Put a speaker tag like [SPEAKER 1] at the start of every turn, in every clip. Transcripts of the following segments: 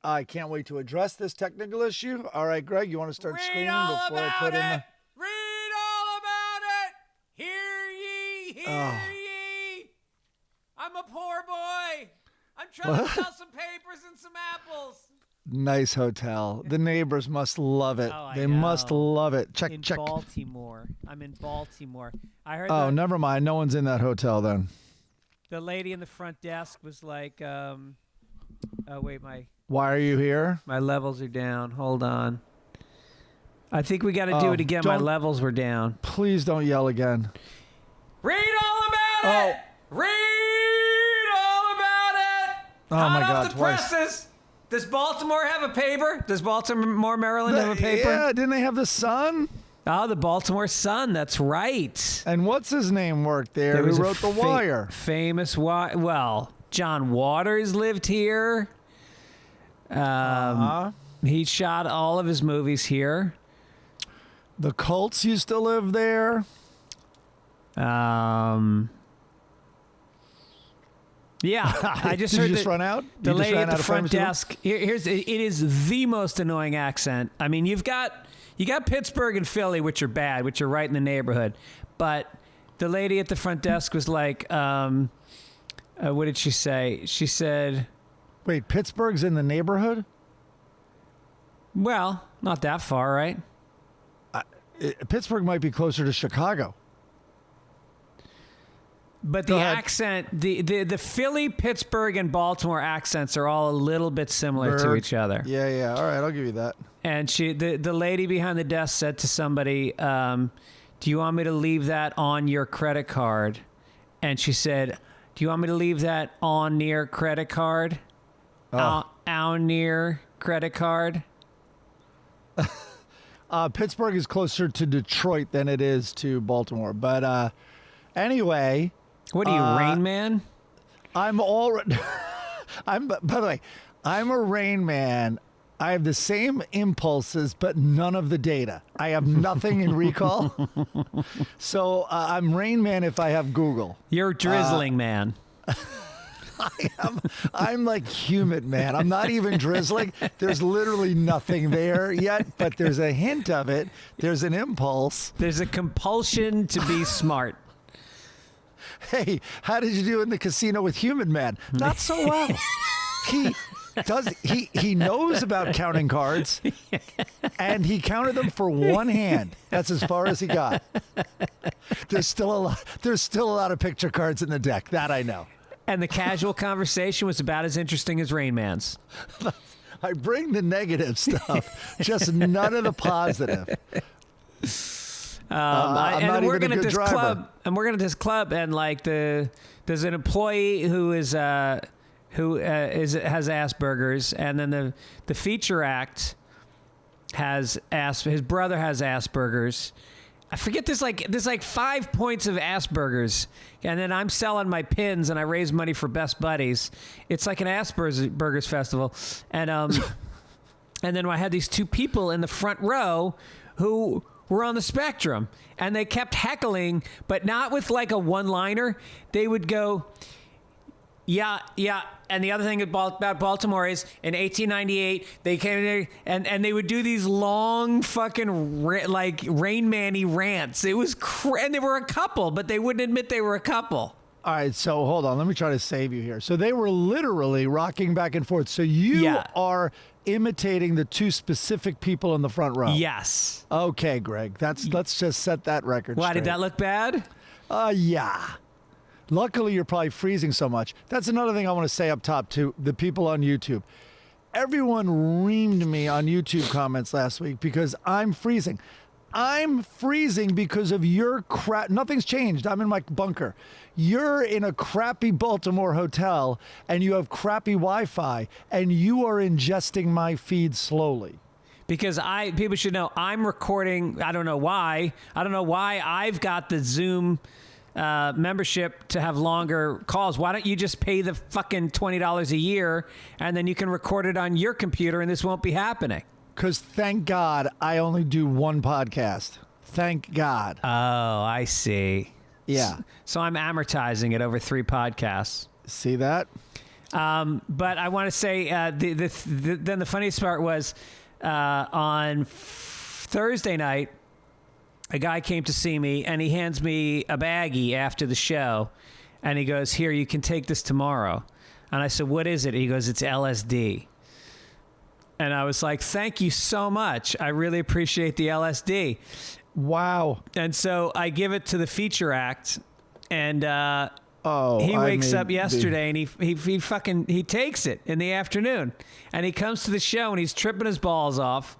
[SPEAKER 1] I can't wait to address this technical issue. All right, Greg, you want to start screaming before I put in the...
[SPEAKER 2] Read all about it! Hear ye, hear ye! I'm a poor boy. I'm trying to sell some papers and some apples.
[SPEAKER 1] Nice hotel. The neighbors must love it.
[SPEAKER 2] Oh,
[SPEAKER 1] they must love it. Check.
[SPEAKER 2] In Baltimore. I'm in Baltimore. I heard.
[SPEAKER 1] Oh, never mind. No one's in that hotel then.
[SPEAKER 2] The lady in the front desk was like, "Oh wait,
[SPEAKER 1] Why are you here?
[SPEAKER 2] My levels are down. Hold on. I think we got to do it again. My levels were down.
[SPEAKER 1] Please don't yell again.
[SPEAKER 2] Read all about it. Read all about it.
[SPEAKER 1] Oh my God!
[SPEAKER 2] Off the presses. Does Baltimore have a paper? Does Baltimore, Maryland have a paper?
[SPEAKER 1] Yeah, didn't they have the Sun?
[SPEAKER 2] Oh, the Baltimore Sun. That's right.
[SPEAKER 1] And what's his name worked there? Who wrote The Wire?
[SPEAKER 2] Well, John Waters lived here. He shot all of his movies here.
[SPEAKER 1] The Colts used to live there.
[SPEAKER 2] Yeah, I just heard.
[SPEAKER 1] Did you just run out?
[SPEAKER 2] The lady at the front desk. It is the most annoying accent. I mean, you got Pittsburgh and Philly, which are bad, which are right in the neighborhood. But the lady at the front desk was like, what did she say? She said,
[SPEAKER 1] "Wait, Pittsburgh's in the neighborhood?
[SPEAKER 2] Well, not that far, right?
[SPEAKER 1] Pittsburgh might be closer to Chicago."
[SPEAKER 2] But the accent, the Philly, Pittsburgh, and Baltimore accents are all a little bit similar to each other.
[SPEAKER 1] Yeah. All right, I'll give you that.
[SPEAKER 2] And the lady behind the desk said to somebody, "Do you want me to leave that on your credit card?" And she said, "Do you want me to leave that on near credit card? On near credit card?"
[SPEAKER 1] Pittsburgh is closer to Detroit than it is to Baltimore. But anyway...
[SPEAKER 2] What are you, Rain Man?
[SPEAKER 1] By the way, I'm a Rain Man. I have the same impulses, but none of the data. I have nothing in recall. So I'm Rain Man if I have Google.
[SPEAKER 2] You're Drizzling Man.
[SPEAKER 1] I'm like Humid Man. I'm not even drizzling. There's literally nothing there yet, but there's a hint of it. There's an impulse.
[SPEAKER 2] There's a compulsion to be smart.
[SPEAKER 1] Hey, how did you do in the casino with Humid Man? Not so well. He knows about counting cards, and he counted them for one hand. That's as far as he got. There's still a lot of picture cards in the deck. That I know.
[SPEAKER 2] And the casual conversation was about as interesting as Rain Man's.
[SPEAKER 1] I bring the negative stuff, just none of the positive.
[SPEAKER 2] And we're going to this club, and like there's an employee who has Asperger's, and then the feature act his brother has Asperger's. I forget there's like 5 points of Asperger's, and then I'm selling my pins and I raise money for Best Buddies. It's like an Asperger's festival, and and then I had these two people in the front row who were on the spectrum, and they kept heckling, but not with like a one-liner. They would go, yeah. And the other thing about Baltimore is in 1898, they came in and they would do these long fucking like Rain Man-y rants. It was and they were a couple, but they wouldn't admit they were a couple.
[SPEAKER 1] All right, so hold on. Let me try to save you here. So they were literally rocking back and forth. So you are imitating the two specific people in the front row.
[SPEAKER 2] Yes.
[SPEAKER 1] Okay, Greg. Let's just set that record
[SPEAKER 2] Why,
[SPEAKER 1] straight.
[SPEAKER 2] did that look bad?
[SPEAKER 1] Yeah. Luckily, you're probably freezing so much. That's another thing I want to say up top to the people on YouTube. Everyone reamed me on YouTube comments last week because I'm freezing. I'm freezing because of your crap. Nothing's changed. I'm in my bunker. You're in a crappy Baltimore hotel and you have crappy Wi-Fi and you are ingesting my feed slowly.
[SPEAKER 2] Because people should know I'm recording. I don't know why. I've got the Zoom membership to have longer calls. Why don't you just pay the fucking $20 a year and then you can record it on your computer and this won't be happening?
[SPEAKER 1] Because thank God I only do one podcast. Thank God.
[SPEAKER 2] Oh, I see.
[SPEAKER 1] Yeah.
[SPEAKER 2] So I'm amortizing it over 3 podcasts.
[SPEAKER 1] See that?
[SPEAKER 2] But I want to say then the funniest part was on Thursday night, a guy came to see me, and he hands me a baggie after the show, and he goes, "Here, you can take this tomorrow." And I said, "What is it?" He goes, "It's LSD." And I was like, "Thank you so much. I really appreciate the LSD."
[SPEAKER 1] Wow.
[SPEAKER 2] And so I give it to the feature act, and he wakes up yesterday and he takes it in the afternoon, and he comes to the show and he's tripping his balls off,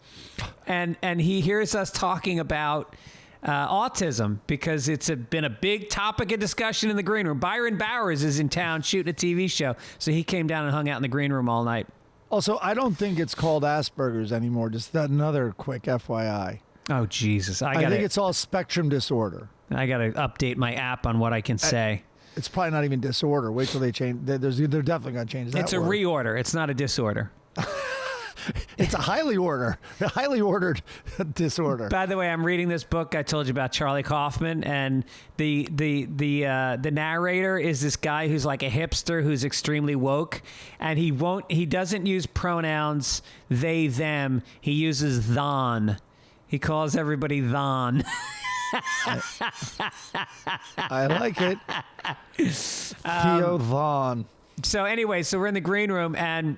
[SPEAKER 2] and he hears us talking about autism because it's been a big topic of discussion in the green room. Byron Bowers is in town shooting a TV show, so he came down and hung out in the green room all night.
[SPEAKER 1] Also, I don't think it's called Asperger's anymore. Just another quick FYI.
[SPEAKER 2] Oh, Jesus. I
[SPEAKER 1] think it's all spectrum disorder.
[SPEAKER 2] I got to update my app on what I can say.
[SPEAKER 1] It's probably not even disorder. Wait till they change. They're definitely going to change that.
[SPEAKER 2] It's a reorder. It's not a disorder.
[SPEAKER 1] It's a highly ordered disorder.
[SPEAKER 2] By the way, I'm reading this book I told you about, Charlie Kaufman, and the narrator is this guy who's like a hipster who's extremely woke, and he doesn't use pronouns they them. He uses thon. He calls everybody thon.
[SPEAKER 1] I like it. Theo Vaughn.
[SPEAKER 2] So anyway, we're in the green room, and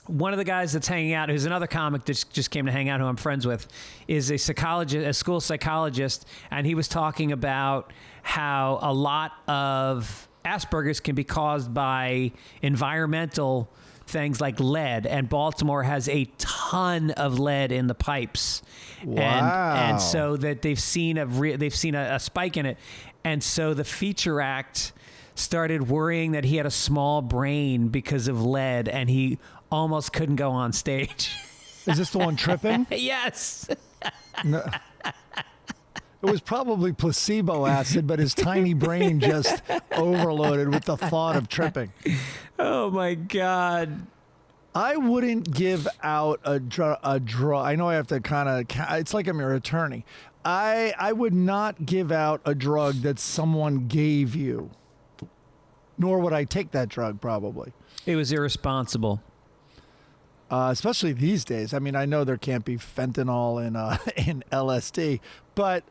[SPEAKER 2] one of the guys that's hanging out, who's another comic that just came to hang out, who I'm friends with, is a school psychologist, and he was talking about how a lot of Asperger's can be caused by environmental things like lead, and Baltimore has a ton of lead in the pipes.
[SPEAKER 1] Wow.
[SPEAKER 2] And so that they've seen a spike in it, and so the feature act started worrying that he had a small brain because of lead, and he almost couldn't go on stage.
[SPEAKER 1] Is this the one tripping?
[SPEAKER 2] Yes.
[SPEAKER 1] No. It was probably placebo acid, but his tiny brain just overloaded with the thought of tripping.
[SPEAKER 2] Oh, my God.
[SPEAKER 1] I wouldn't give out a drug. I know I have to kind of, it's like I'm your attorney. I would not give out a drug that someone gave you. Nor would I take that drug, probably.
[SPEAKER 2] It was irresponsible.
[SPEAKER 1] Especially these days. I mean, I know there can't be fentanyl in LSD, but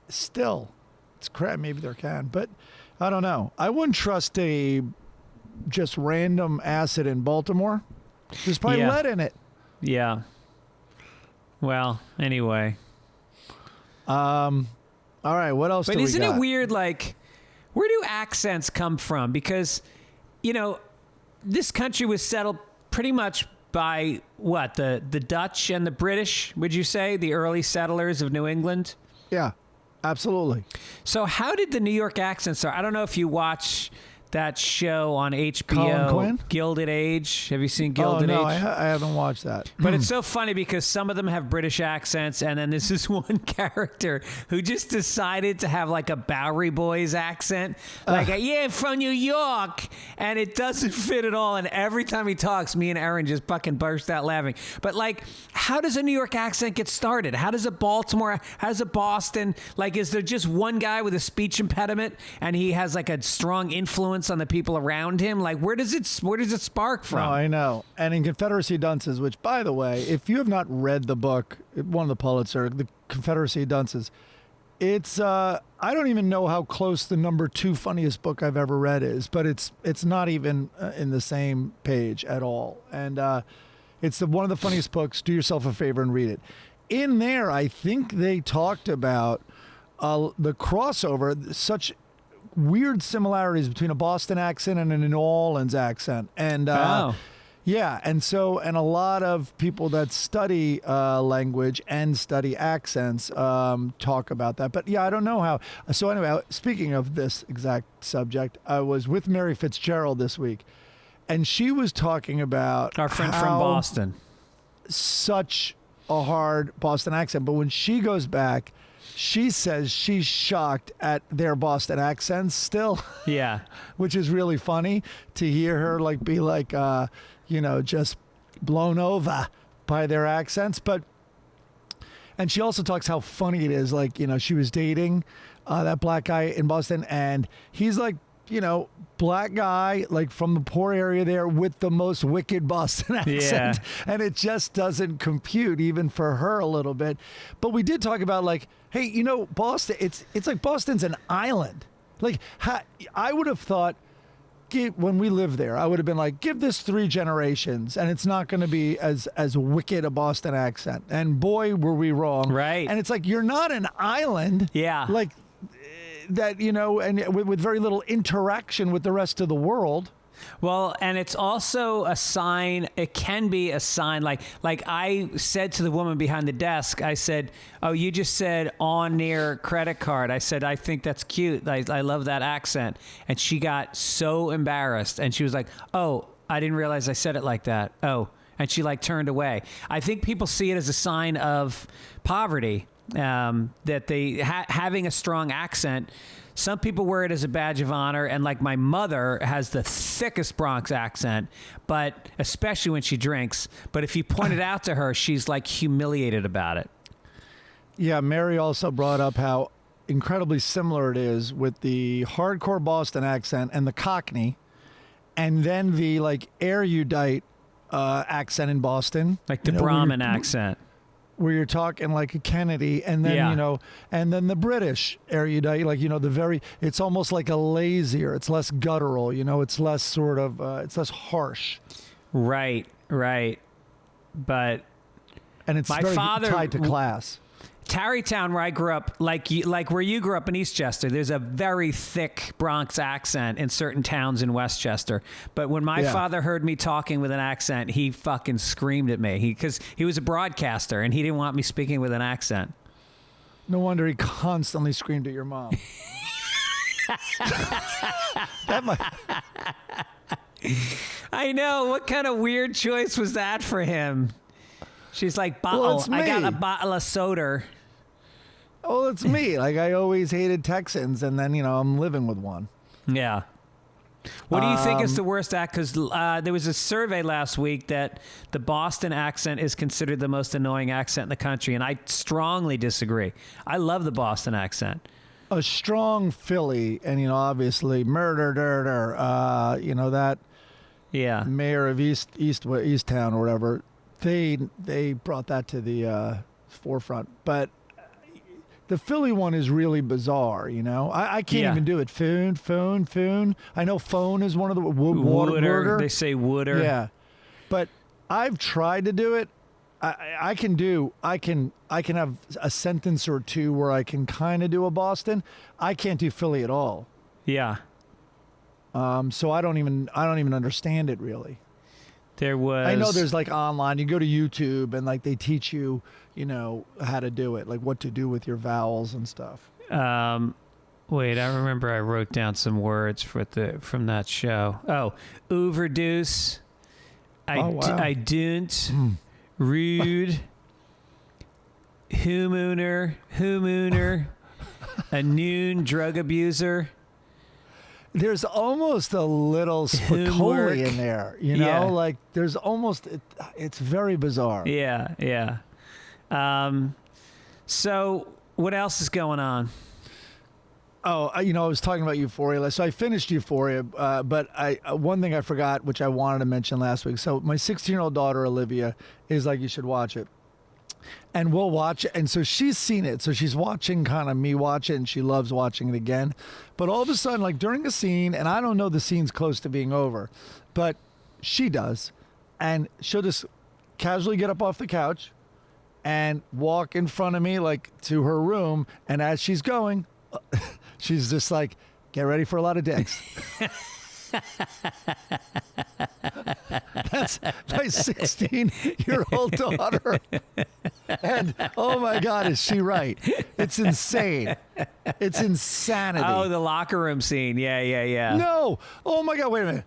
[SPEAKER 1] still, it's crap. Maybe there can, but I don't know. I wouldn't trust a just random acid in Baltimore. There's probably lead in it.
[SPEAKER 2] Yeah. Well, anyway.
[SPEAKER 1] All right. What else?
[SPEAKER 2] But
[SPEAKER 1] do we
[SPEAKER 2] isn't
[SPEAKER 1] got?
[SPEAKER 2] it weird? Like, where do accents come from? Because, this country was settled pretty much by what? The Dutch and the British, would you say? The early settlers of New England?
[SPEAKER 1] Yeah, absolutely.
[SPEAKER 2] So how did the New York accent start? I don't know if you watch that show on
[SPEAKER 1] Colin
[SPEAKER 2] HBO,
[SPEAKER 1] Quinn?
[SPEAKER 2] Gilded Age. Have you seen Gilded
[SPEAKER 1] no,
[SPEAKER 2] Age?
[SPEAKER 1] I haven't watched that.
[SPEAKER 2] But it's so funny because some of them have British accents, and then there's this one character who just decided to have like a Bowery Boys accent, like yeah, from New York, and it doesn't fit at all. And every time he talks, me and Erin just fucking burst out laughing. But like, how does a New York accent get started? How does a Baltimore? How does a Boston? Like, is there just one guy with a speech impediment, and he has like a strong influence on the people around him? Like, where does it spark from?
[SPEAKER 1] No, I know. And in Confederacy of Dunces, which, by the way, if you have not read the book, it won the Pulitzer, the Confederacy of Dunces, it's I don't even know how close the number 2 funniest book I've ever read is, but it's not even in the same page at all. And it's one of the funniest books. Do yourself a favor and read it. In there, I think they talked about the crossover, such weird similarities between a Boston accent and a New Orleans accent. And yeah, and a lot of people that study language and study accents talk about that. But yeah, I don't know how. So anyway, speaking of this exact subject, I was with Mary Fitzgerald this week, and she was talking about
[SPEAKER 2] our friend from Boston.
[SPEAKER 1] Such a hard Boston accent, but when she goes back, she says she's shocked at their Boston accents still.
[SPEAKER 2] Yeah.
[SPEAKER 1] Which is really funny to hear her be just blown over by their accents. And she also talks how funny it is. She was dating that black guy in Boston, and he's like black guy, like from the poor area there with the most wicked Boston accent. And it just doesn't compute even for her a little bit. But we did talk about like, hey, Boston, it's like Boston's an island. Like I would have thought when we lived there, I would have been like, give this 3 generations and it's not going to be as wicked a Boston accent. And boy, were we wrong.
[SPEAKER 2] Right.
[SPEAKER 1] And it's like, you're not an island.
[SPEAKER 2] Yeah.
[SPEAKER 1] Like that, and with very little interaction with the rest of the world.
[SPEAKER 2] Well, and it's also a sign. It can be a sign. Like I said to the woman behind the desk, I said, "Oh, you just said on near credit card." I said, "I think that's cute. I love that accent." And she got so embarrassed, and she was like, "Oh, I didn't realize I said it like that." Oh, and she like turned away. I think people see it as a sign of poverty. That they having a strong accent. Some people wear it as a badge of honor, and like my mother has the thickest Bronx accent, but especially when she drinks. But if you point it out to her, she's like humiliated about it.
[SPEAKER 1] Yeah, Mary also brought up how incredibly similar it is with the hardcore Boston accent and the Cockney, and then the like erudite accent in Boston,
[SPEAKER 2] like the Brahmin accent.
[SPEAKER 1] Where you're talking like a Kennedy, and then and then the British erudite, like it's almost like a lazier, it's less guttural, it's less sort of it's less harsh.
[SPEAKER 2] Right. But
[SPEAKER 1] and it's very tied to class.
[SPEAKER 2] Tarrytown, where I grew up, like where you grew up in Eastchester, there's a very thick Bronx accent in certain towns in Westchester. But when my father heard me talking with an accent, he fucking screamed at me because he was a broadcaster and he didn't want me speaking with an accent.
[SPEAKER 1] No wonder he constantly screamed at your mom.
[SPEAKER 2] I know. What kind of weird choice was that for him? She's like, I got a bottle of soda.
[SPEAKER 1] Oh, it's me. Like, I always hated Texans, and then, I'm living with one.
[SPEAKER 2] Yeah. What do you think is the worst act? Because there was a survey last week that the Boston accent is considered the most annoying accent in the country, and I strongly disagree. I love the Boston accent.
[SPEAKER 1] A strong Philly, and, obviously, murder, that mayor of Easttown or whatever, they brought that to the forefront. But the Philly one is really bizarre, I can't even do it. Foon. I know phone is one of the water.
[SPEAKER 2] They say wooder.
[SPEAKER 1] Yeah, but I've tried to do it. I can have a sentence or two where I can kind of do a Boston. I can't do Philly at all.
[SPEAKER 2] Yeah.
[SPEAKER 1] So I don't even understand it really. I know there's like online, you go to YouTube and like they teach you, how to do it, like what to do with your vowels and stuff.
[SPEAKER 2] Wait, I remember I wrote down some words from that show. Oh, overdose. I don't. Rude. Homooner. A noon drug abuser.
[SPEAKER 1] There's almost a little Spicoli in there, like there's almost, it's very bizarre.
[SPEAKER 2] Yeah. So what else is going on?
[SPEAKER 1] Oh, I was talking about Euphoria. So I finished Euphoria, but one thing I forgot, which I wanted to mention last week. So my 16-year-old daughter, Olivia, is like, you should watch it. And we'll watch it. And so she's seen it. So she's watching kind of me watch it, and she loves watching it again. But all of a sudden, like during a scene, and I don't know the scene's close to being over, but she does. And she'll just casually get up off the couch and walk in front of me, like to her room. And as she's going, she's just like, get ready for a lot of dicks. That's my 16-year-old daughter. And oh my God, is she right? It's insane. It's insanity.
[SPEAKER 2] Oh, the locker room scene. Yeah.
[SPEAKER 1] No. Oh my God, wait a minute.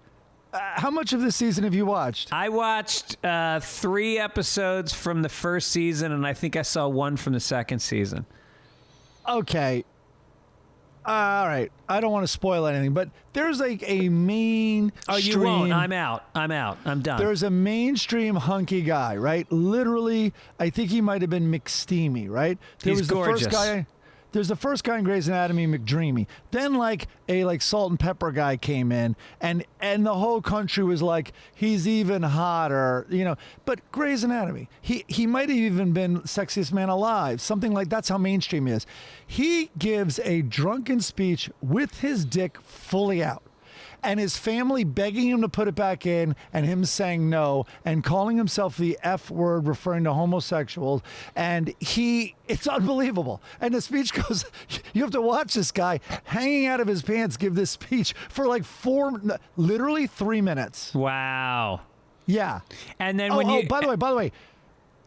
[SPEAKER 1] How much of this season have you watched?
[SPEAKER 2] I watched 3 episodes from the first season, and I think I saw 1 from the second season.
[SPEAKER 1] Okay. All right. I don't want to spoil anything, but there's like a mainstream...
[SPEAKER 2] Oh, you won't. I'm out. I'm done.
[SPEAKER 1] There's a mainstream hunky guy, right? Literally, I think he might have been McSteamy, right?
[SPEAKER 2] He's gorgeous.
[SPEAKER 1] there's the first guy in Grey's Anatomy, McDreamy. Then like a salt and pepper guy came in, and the whole country was like, he's even hotter, you know. But Grey's Anatomy, he might have even been sexiest man alive, something like that's how mainstream he is. He gives a drunken speech with his dick fully out. And his family begging him to put it back in, and him saying no, and calling himself the F word, referring to homosexuals. And it's unbelievable. And the speech goes, you have to watch this guy hanging out of his pants give this speech for like literally 3 minutes.
[SPEAKER 2] Wow.
[SPEAKER 1] Yeah.
[SPEAKER 2] And then
[SPEAKER 1] by the way,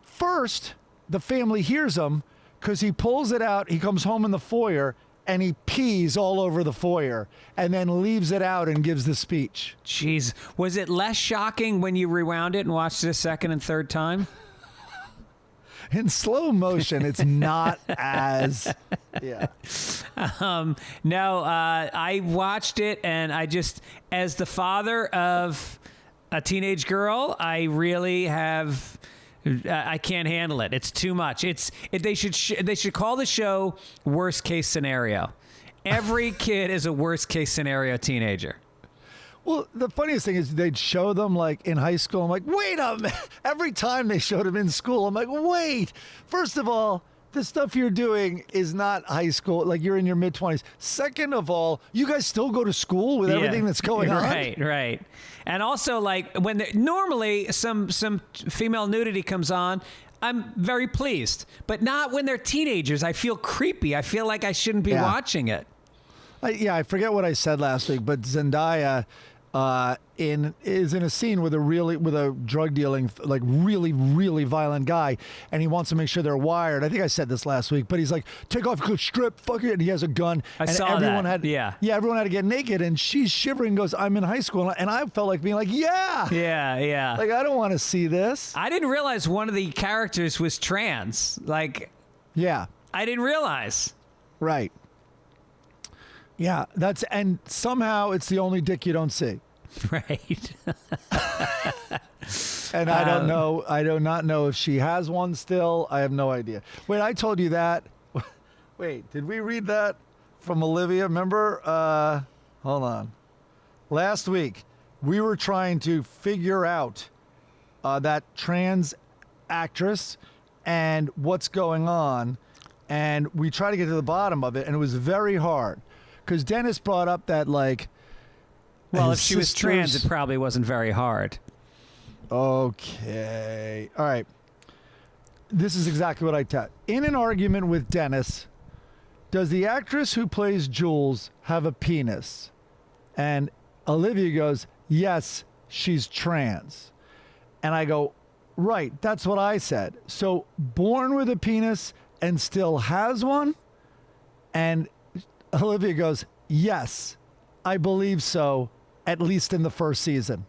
[SPEAKER 1] first, the family hears him because he pulls it out. He comes home in the foyer, and he pees all over the foyer and then leaves it out and gives the speech.
[SPEAKER 2] Jeez. Was it less shocking when you rewound it and watched it a second and third time?
[SPEAKER 1] In slow motion, it's not as... Yeah.
[SPEAKER 2] No, I watched it, and I just, as the father of a teenage girl, I really have... I can't handle it. It's too much. They should call the show Worst Case Scenario. Every kid is a worst case scenario teenager.
[SPEAKER 1] Well, the funniest thing is they'd show them like in high school. I'm like, wait a minute. Every time they showed them in school, I'm like, wait. First of all, the stuff you're doing is not high school. Like you're in your mid-20s. Second of all, you guys still go to school with everything that's going on.
[SPEAKER 2] Right. And also, like when normally some female nudity comes on, I'm very pleased, but not when they're teenagers. I feel creepy. I feel like I shouldn't be watching it.
[SPEAKER 1] I forget what I said last week, but Zendaya is in a scene with a drug dealing, like really, really violent guy, and he wants to make sure they're wired. I think I said this last week, but he's like, take off your strip, fuck it, and he has a gun. Everyone had to get naked, and she's shivering, goes, I'm in high school, and I felt like being like, yeah. Like, I don't want to see this.
[SPEAKER 2] I didn't realize one of the characters was trans. Like,
[SPEAKER 1] yeah.
[SPEAKER 2] I didn't realize.
[SPEAKER 1] Right. Yeah, and somehow it's the only dick you don't see.
[SPEAKER 2] Right.
[SPEAKER 1] And I don't know. I do not know if she has one still. I have no idea. Wait, I told you that. Wait, did we read that from Olivia? Remember? Hold on. Last week, we were trying to figure out that trans actress and what's going on. And we tried to get to the bottom of it, and it was very hard. Because Dennis brought up that, like...
[SPEAKER 2] Well, if she was trans, it probably wasn't very hard.
[SPEAKER 1] Okay. All right. This is exactly what I thought. In an argument with Dennis, does the actress who plays Jules have a penis? And Olivia goes, yes, she's trans. And I go, right, that's what I said. So born with a penis and still has one? And Olivia goes, yes, I believe so, at least in the first season.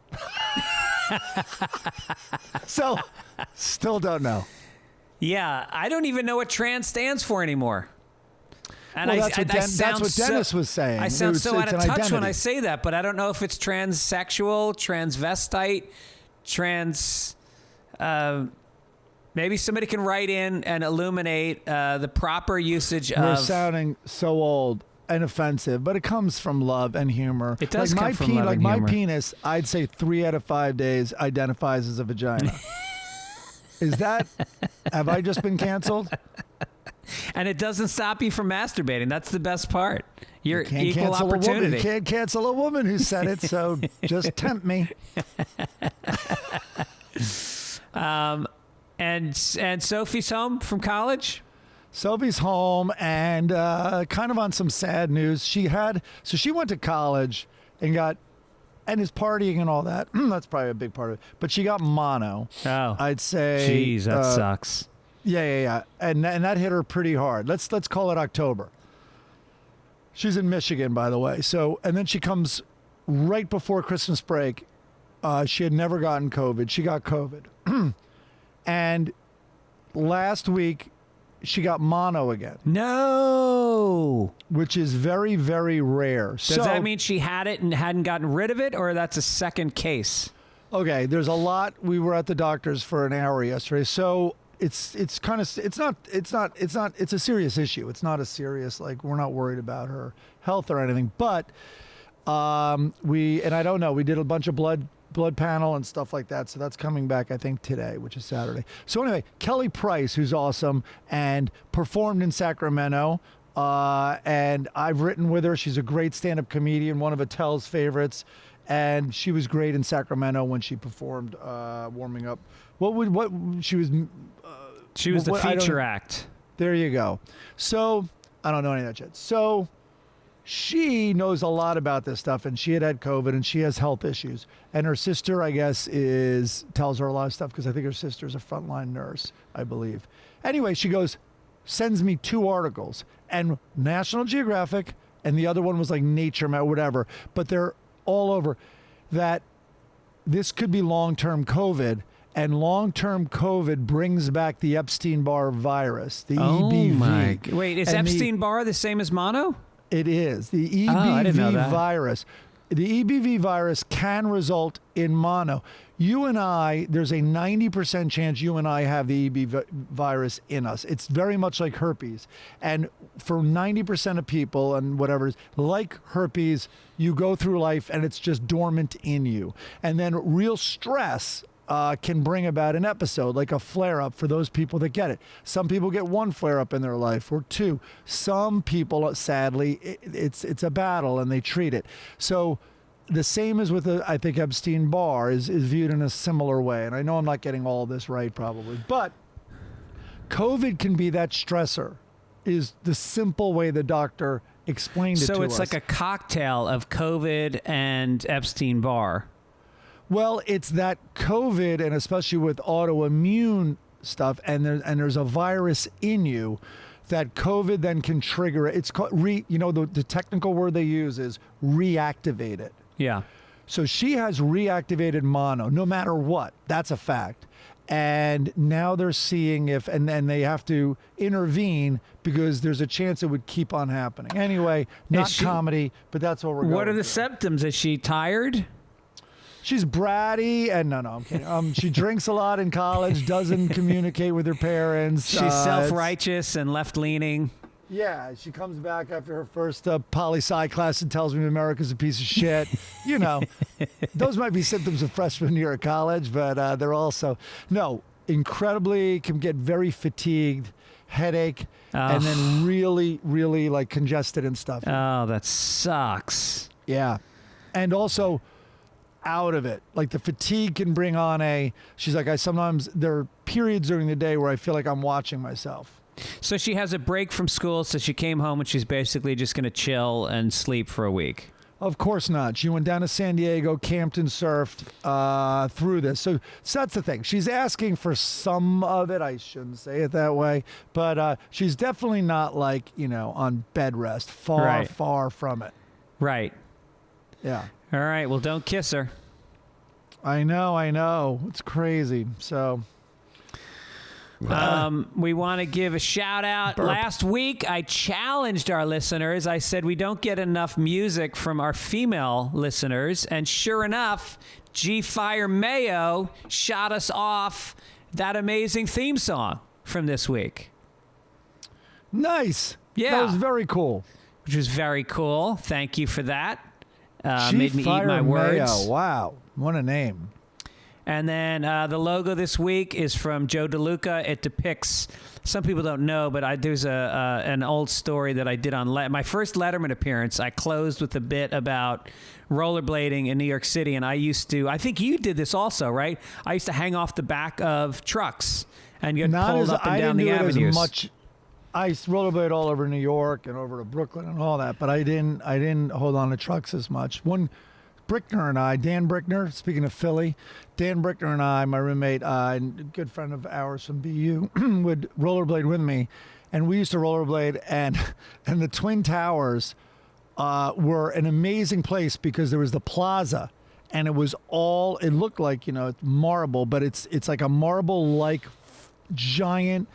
[SPEAKER 1] So, still don't know.
[SPEAKER 2] Yeah, I don't even know what trans stands for anymore. And
[SPEAKER 1] well, that's what Dennis was saying.
[SPEAKER 2] I sound so out of touch
[SPEAKER 1] identity.
[SPEAKER 2] when I say that, but I don't know if it's transsexual, transvestite, maybe somebody can write in and illuminate the proper usage of...
[SPEAKER 1] We're sounding so old and offensive, but it comes from love and humor.
[SPEAKER 2] It does come from love and
[SPEAKER 1] humor.
[SPEAKER 2] Like
[SPEAKER 1] my penis, I'd say 3 out of 5 days identifies as a vagina. Is that... Have I just been canceled?
[SPEAKER 2] And it doesn't stop you from masturbating. That's the best part. You're equal
[SPEAKER 1] cancel
[SPEAKER 2] opportunity.
[SPEAKER 1] You can't cancel a woman who said it, so just tempt me.
[SPEAKER 2] And Sophie's home from college?
[SPEAKER 1] Sophie's home and kind of on some sad news. She went to college and is partying and all that. That's probably a big part of it. But she got mono.
[SPEAKER 2] Oh.
[SPEAKER 1] I'd say.
[SPEAKER 2] Jeez, that sucks.
[SPEAKER 1] Yeah. And that hit her pretty hard. Let's call it October. She's in Michigan, by the way. So, and then she comes right before Christmas break. She had never gotten COVID. She got COVID. And last week, she got mono again.
[SPEAKER 2] No.
[SPEAKER 1] Which is very, very rare.
[SPEAKER 2] Does that mean she had it and hadn't gotten rid of it, or that's a second case?
[SPEAKER 1] Okay, there's a lot. We were at the doctor's for an hour yesterday. So it's a serious issue. It's not a serious, like, we're not worried about her health or anything. But I don't know. We did a bunch of blood panel and stuff like that. So that's coming back, I think, today, which is Saturday. So anyway, Kelly Price, who's awesome and performed in Sacramento. And I've written with her. She's a great stand-up comedian, one of Attell's favorites. And she was great in Sacramento when she performed, warming up. She was
[SPEAKER 2] the feature act.
[SPEAKER 1] There you go. So I don't know any of that yet. So she knows a lot about this stuff, and she had COVID, and she has health issues. And her sister, I guess, tells her a lot of stuff, because I think her sister's a frontline nurse, I believe. Anyway, she sends me 2 articles, and National Geographic, and the other one was like Nature, whatever, but they're all over, that this could be long-term COVID, and long-term COVID brings back the Epstein-Barr virus, the EBV.
[SPEAKER 2] Wait, is Epstein-Barr the same as mono?
[SPEAKER 1] It is. The EBV virus. The EBV virus can result in mono. You and I, there's a 90% chance you and I have the EBV virus in us. It's very much like herpes. And for 90% of people and whatever, like herpes, you go through life and it's just dormant in you. And then real stress can bring about an episode, like a flare-up for those people that get it. Some people get 1 flare-up in their life or 2. Some people, sadly, it's a battle and they treat it. So the same as with, I think, Epstein-Barr is viewed in a similar way. And I know I'm not getting all of this right probably, but COVID can be that stressor, is the simple way the doctor explained it to us.
[SPEAKER 2] So it's like a cocktail of COVID and Epstein-Barr.
[SPEAKER 1] Well, it's that COVID, and especially with autoimmune stuff, and there's a virus in you, that COVID then can trigger it. It's called the technical word they use is reactivate it.
[SPEAKER 2] Yeah.
[SPEAKER 1] So she has reactivated mono, no matter what. That's a fact. And now they're seeing and they have to intervene because there's a chance it would keep on happening. Anyway, not comedy, but that's what we're going.
[SPEAKER 2] What are the symptoms? Is she tired?
[SPEAKER 1] She's bratty, and no, I'm kidding. She drinks a lot in college, doesn't communicate with her parents.
[SPEAKER 2] She's self-righteous and left-leaning.
[SPEAKER 1] Yeah, she comes back after her first poli-sci class and tells me America's a piece of shit. Those might be symptoms of freshman year of college, but they're also, incredibly, can get very fatigued, headache, and then really, really like congested and stuff.
[SPEAKER 2] Oh, that sucks.
[SPEAKER 1] Yeah. And also out of it. Like the fatigue can bring on she's like, sometimes there are periods during the day where I feel like I'm watching myself.
[SPEAKER 2] So she has a break from school, so she came home and she's basically just going to chill and sleep for a week.
[SPEAKER 1] Of course not. She went down to San Diego, camped and surfed through this. So that's the thing. She's asking for some of it. I shouldn't say it that way. But she's definitely not like, on bed rest. Far from it.
[SPEAKER 2] Right.
[SPEAKER 1] Yeah.
[SPEAKER 2] All right. Well, don't kiss her.
[SPEAKER 1] I know. It's crazy. So...
[SPEAKER 2] we want to give a shout out. Last week, I challenged our listeners. I said we don't get enough music from our female listeners. And sure enough, G-Fire Mayo shot us off that amazing theme song from this week.
[SPEAKER 1] Nice.
[SPEAKER 2] Yeah.
[SPEAKER 1] That was very cool.
[SPEAKER 2] Which was very cool. Thank you for that. Made me eat my
[SPEAKER 1] Mayo.
[SPEAKER 2] words.
[SPEAKER 1] Wow. What a name.
[SPEAKER 2] And then the logo this week is from Joe DeLuca. It depicts, some people don't know, but there's an old story that I did on my first Letterman appearance. I closed with a bit about rollerblading in New York City, and I think you did this also, right? I used to hang off the back of trucks and get pulled up and down the avenues.
[SPEAKER 1] As much. I used to rollerblade all over New York and over to Brooklyn and all that, but I didn't hold on to trucks as much. Brickner and I, Dan Brickner, speaking of Philly, Dan Brickner and I, my roommate, and a good friend of ours from BU, would rollerblade with me. And we used to rollerblade, and the Twin Towers were an amazing place because there was the plaza, and it looked like, marble, but it's like a marble-like giant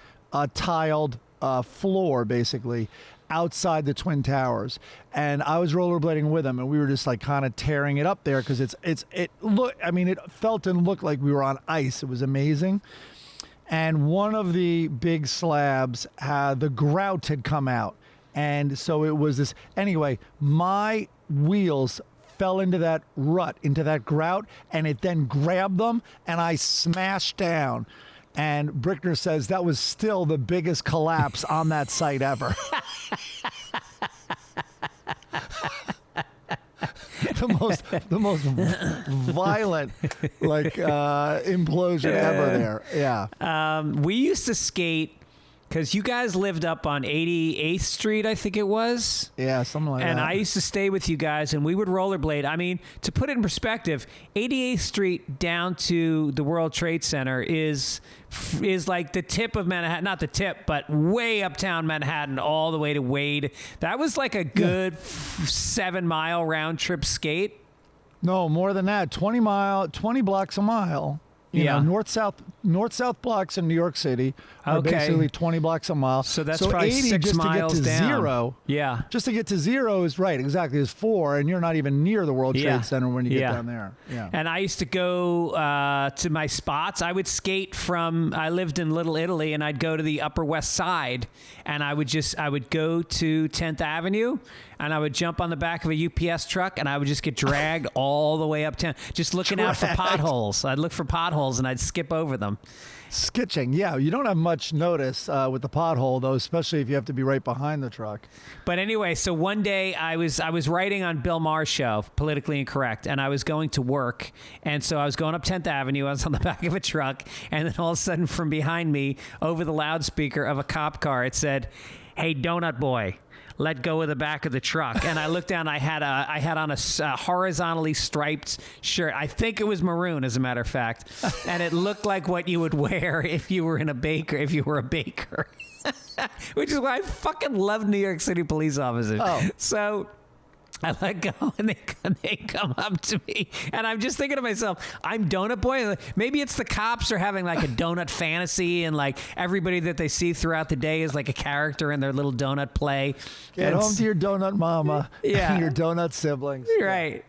[SPEAKER 1] tiled floor, basically, outside the Twin Towers. And I was rollerblading with him, and we were just like kind of tearing it up there because it felt and looked like we were on ice. It was amazing. and one of the big slabs, the grout had come out. And so it was this. Anyway, my wheels fell into that rut, into that grout, and it then grabbed them, and I smashed down. And Brickner says that was still the biggest collapse on that site ever. the most violent implosion ever there. Yeah.
[SPEAKER 2] We used to skate because you guys lived up on 88th Street, I think it was.
[SPEAKER 1] Yeah, something like that.
[SPEAKER 2] And I used to stay with you guys, and we would rollerblade. I mean, to put it in perspective, 88th Street down to the World Trade Center is like the tip of Manhattan. Not the tip, but way uptown Manhattan all the way to Wade. That was like a good 7-mile round trip skate.
[SPEAKER 1] No, more than that. 20 blocks a mile. You know, north-south blocks in New York City are basically 20 blocks a mile.
[SPEAKER 2] So that's probably
[SPEAKER 1] 80
[SPEAKER 2] 6
[SPEAKER 1] just
[SPEAKER 2] miles
[SPEAKER 1] to get to
[SPEAKER 2] down.
[SPEAKER 1] zero.
[SPEAKER 2] Yeah.
[SPEAKER 1] Just to get to zero is right, exactly, is 4, and you're not even near the World Trade Center when you get down there. Yeah.
[SPEAKER 2] And I used to go to my spots. I would skate I lived in Little Italy, and I'd go to the Upper West Side, and I would go to 10th Avenue, and I would jump on the back of a UPS truck, and I would just get dragged all the way uptown, just looking out for potholes. I'd look for potholes, and I'd skip over them.
[SPEAKER 1] Skitching, yeah. You don't have much notice with the pothole, though, especially if you have to be right behind the truck.
[SPEAKER 2] But anyway, so one day I was writing on Bill Maher's show, Politically Incorrect, and I was going to work. And so I was going up 10th Avenue. I was on the back of a truck. And then all of a sudden from behind me, over the loudspeaker of a cop car, it said, "Hey, donut boy, let go of the back of the truck." And I looked down. I had on a horizontally striped shirt. I think it was maroon, as a matter of fact, and it looked like what you would wear if you were a baker. Which is why I fucking love New York City police officers.
[SPEAKER 1] Oh.
[SPEAKER 2] So I let go, and they come up to me, and I'm just thinking to myself, I'm donut boy. Maybe it's the cops are having like a donut fantasy, and like everybody that they see throughout the day is like a character in their little donut play.
[SPEAKER 1] Get home to your donut mama and your donut siblings.
[SPEAKER 2] Right.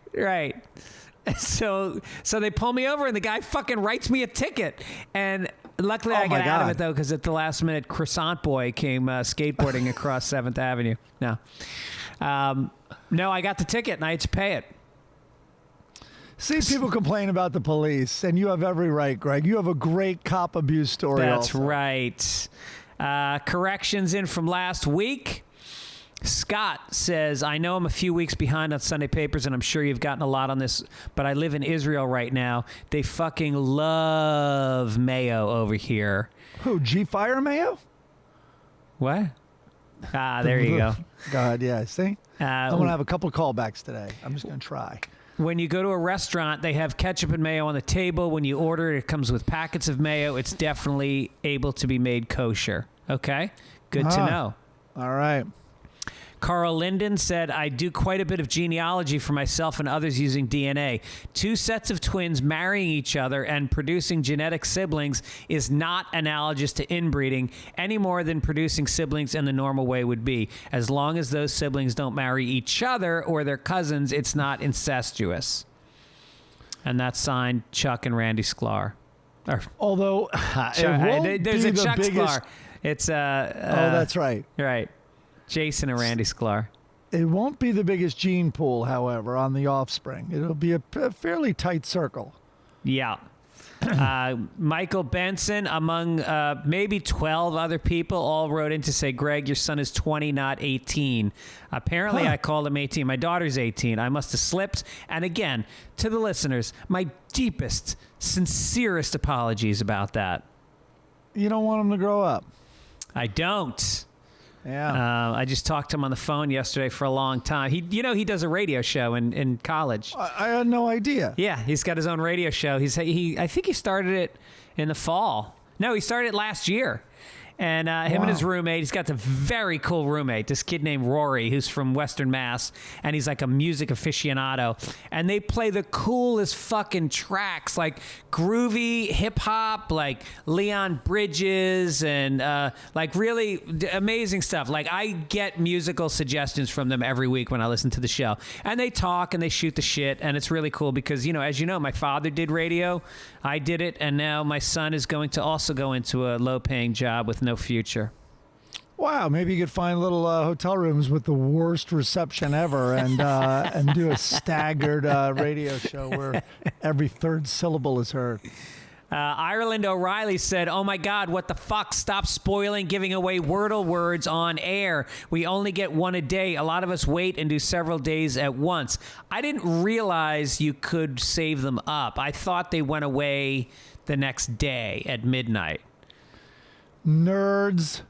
[SPEAKER 2] So they pull me over, and the guy fucking writes me a ticket. And luckily I get out of it, though, because at the last minute, Croissant Boy came skateboarding across 7th Avenue. No, I got the ticket, and I had to pay it.
[SPEAKER 1] See, people complain about the police, and you have every right, Greg. You have a great cop abuse story.
[SPEAKER 2] That's
[SPEAKER 1] also.
[SPEAKER 2] Right. Corrections in from last week. Scott says, "I know I'm a few weeks behind on Sunday papers, and I'm sure you've gotten a lot on this, but I live in Israel right now. They fucking love mayo over here."
[SPEAKER 1] Who, G-Fire Mayo?
[SPEAKER 2] What? There you go.
[SPEAKER 1] God, yeah, see? I'm going to have a couple of callbacks today. I'm just going to try.
[SPEAKER 2] When you go to a restaurant, they have ketchup and mayo on the table. When you order it, it comes with packets of mayo. It's definitely able to be made kosher. Okay? Good to know.
[SPEAKER 1] All right.
[SPEAKER 2] Carl Linden said, "I do quite a bit of genealogy for myself and others using DNA. 2 sets of twins marrying each other and producing genetic siblings is not analogous to inbreeding any more than producing siblings in the normal way would be. As long as those siblings don't marry each other or their cousins, it's not incestuous." And that's signed Chuck and Randy Sklar.
[SPEAKER 1] Although,
[SPEAKER 2] there's a Chuck
[SPEAKER 1] biggest...
[SPEAKER 2] Sklar. It's
[SPEAKER 1] that's right.
[SPEAKER 2] Right. Jason and Randy Sklar.
[SPEAKER 1] It won't be the biggest gene pool, however, on the offspring. It'll be a fairly tight circle.
[SPEAKER 2] Yeah. Michael Benson, among maybe 12 other people, all wrote in to say, "Greg, your son is 20, not 18. Apparently, I called him 18. My daughter's 18. I must have slipped." And again, to the listeners, my deepest, sincerest apologies about that.
[SPEAKER 1] You don't want him to grow up.
[SPEAKER 2] I don't.
[SPEAKER 1] Yeah.
[SPEAKER 2] I just talked to him on the phone yesterday for a long time. He does a radio show in college.
[SPEAKER 1] I had no idea.
[SPEAKER 2] Yeah, he's got his own radio show. I think he started it in the fall. No, he started it last year. And him and his roommate, he's got a very cool roommate, this kid named Rory, who's from Western Mass, and he's like a music aficionado. And they play the coolest fucking tracks, like groovy hip-hop, like Leon Bridges, and like really amazing stuff. Like, I get musical suggestions from them every week when I listen to the show. And they talk and they shoot the shit, and it's really cool because, you know, as you know, my father did radio, I did it, and now my son is going to also go into a low-paying job with no future.
[SPEAKER 1] Wow, maybe you could find little hotel rooms with the worst reception ever and do a staggered radio show where every third syllable is heard.
[SPEAKER 2] Ireland O'Reilly said, "Oh my God, what the fuck? Stop spoiling giving away Wordle words on air. We only get one a day. A lot of us wait and do several days at once." I didn't realize you could save them up. I thought they went away the next day at midnight.
[SPEAKER 1] Nerds.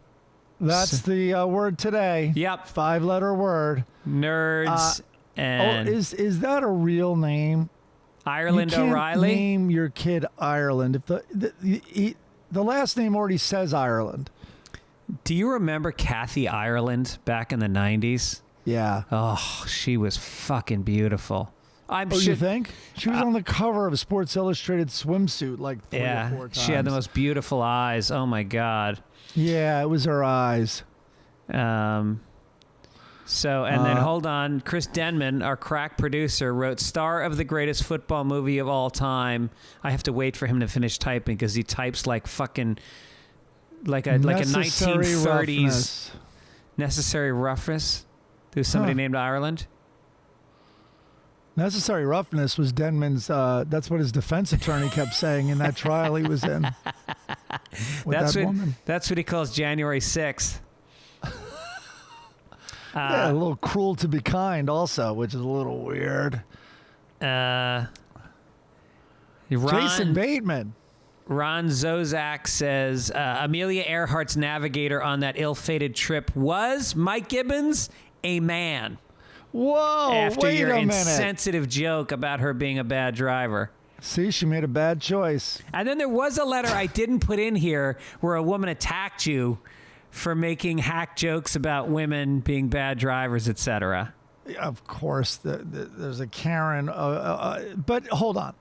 [SPEAKER 1] That's the word today.
[SPEAKER 2] Yep.
[SPEAKER 1] 5-letter word.
[SPEAKER 2] Nerds. And
[SPEAKER 1] is that a real name?
[SPEAKER 2] Ireland
[SPEAKER 1] you can't
[SPEAKER 2] O'Reilly?
[SPEAKER 1] Name your kid Ireland. If the last name already says Ireland.
[SPEAKER 2] Do you remember Kathy Ireland back in the 90s?
[SPEAKER 1] Yeah.
[SPEAKER 2] Oh, she was fucking beautiful.
[SPEAKER 1] You think? She was on the cover of Sports Illustrated swimsuit like 3 or 4 times.
[SPEAKER 2] She had the most beautiful eyes. Oh my God.
[SPEAKER 1] Yeah, it was her eyes.
[SPEAKER 2] So, and then hold on, Chris Denman, our crack producer, wrote star of the greatest football movie of all time. I have to wait for him to finish typing because he types like fucking like a 1930s
[SPEAKER 1] roughness.
[SPEAKER 2] Necessary Roughness. There's somebody named Ireland.
[SPEAKER 1] Necessary Roughness was Denman's. That's what his defense attorney kept saying in that trial he was in.
[SPEAKER 2] That's what he calls January 6th.
[SPEAKER 1] Yeah, a little cruel to be kind also, which is a little weird. Jason Bateman.
[SPEAKER 2] Ron Zozak says, Amelia Earhart's navigator on that ill-fated trip was Mike Gibbons, a man.
[SPEAKER 1] Whoa,
[SPEAKER 2] After
[SPEAKER 1] wait
[SPEAKER 2] your
[SPEAKER 1] a minute.
[SPEAKER 2] insensitive joke about her being a bad driver.
[SPEAKER 1] See, she made a bad choice.
[SPEAKER 2] And then there was a letter I didn't put in here where a woman attacked you for making hack jokes about women being bad drivers, etc.
[SPEAKER 1] Of course, there's a Karen. But hold on.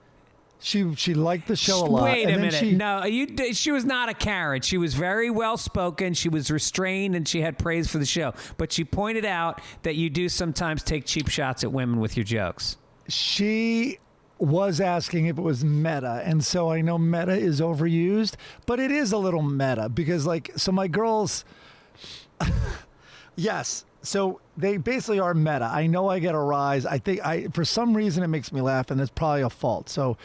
[SPEAKER 1] She liked the show a lot.
[SPEAKER 2] Wait a minute. She was not a Karen. She was very well spoken. She was restrained, and she had praise for the show. But she pointed out that you do sometimes take cheap shots at women with your jokes.
[SPEAKER 1] She was asking if it was meta, and so I know meta is overused, but it is a little meta because, so my girls, yes, so they basically are meta. I know I get a rise. I think for some reason it makes me laugh, and it's probably a fault. So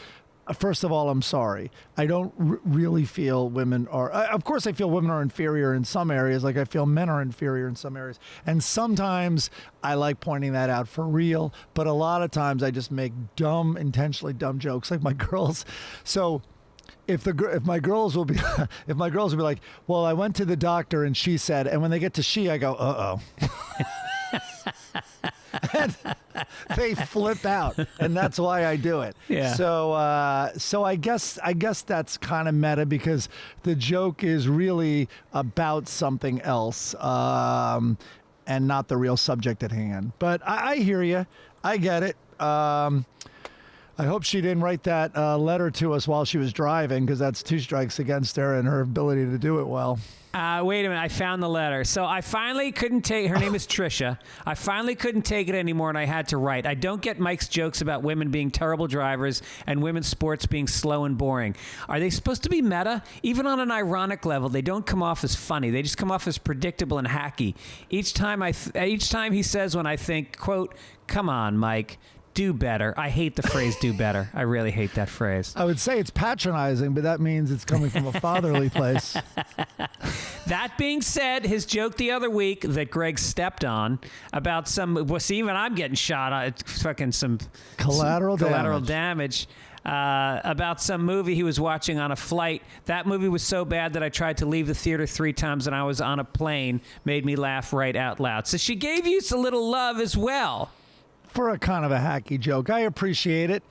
[SPEAKER 1] first of all, I'm sorry. I don't really feel women are, of course I feel women are inferior in some areas, like I feel men are inferior in some areas. And sometimes I like pointing that out for real, but a lot of times I just make intentionally dumb jokes like my girls. So if my girls will be like, well, I went to the doctor and she said, and when they get to she, I go, uh-oh. And they flip out, and that's why I do it.
[SPEAKER 2] Yeah.
[SPEAKER 1] So I guess that's kind of meta because the joke is really about something else, and not the real subject at hand. But I hear you. I get it. I hope she didn't write that letter to us while she was driving, because that's 2 strikes against her and her ability to do it well.
[SPEAKER 2] Wait a minute. I found the letter. So I finally couldn't take, her name is Trisha. I finally couldn't take it anymore, and I had to write. I don't get Mike's jokes about women being terrible drivers and women's sports being slow and boring. Are they supposed to be meta? Even on an ironic level, they don't come off as funny. They just come off as predictable and hacky. Each time he says when I think, quote, "Come on, Mike, do better." I hate the phrase "do better." I really hate that phrase.
[SPEAKER 1] I would say it's patronizing, but that means it's coming from a fatherly place.
[SPEAKER 2] That being said, his joke the other week that Greg stepped on about even I'm getting shot on fucking some
[SPEAKER 1] collateral
[SPEAKER 2] damage. About some movie he was watching on a flight. That movie was so bad that I tried to leave the theater 3 times and I was on a plane. Made me laugh right out loud. So she gave you a little love as well.
[SPEAKER 1] For a kind of a hacky joke. I appreciate it.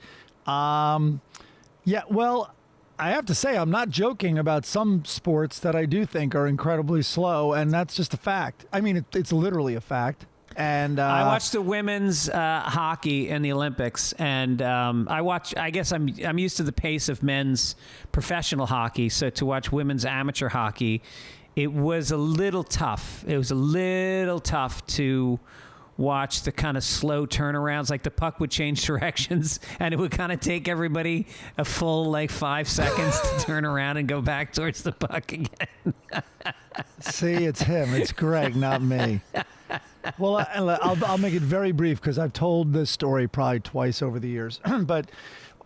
[SPEAKER 1] Yeah, well, I have to say, I'm not joking about some sports that I do think are incredibly slow, and that's just a fact. I mean, it's literally a fact. And
[SPEAKER 2] I watched the women's hockey in the Olympics, and I guess I'm used to the pace of men's professional hockey. So to watch women's amateur hockey, it was a little tough. It was a little tough to watch the kind of slow turnarounds. Like the puck would change directions, and it would kind of take everybody a full 5 seconds to turn around and go back towards the puck again.
[SPEAKER 1] See, it's him. It's Greg, not me. Well, I'll make it very brief because I've told this story probably twice over the years. But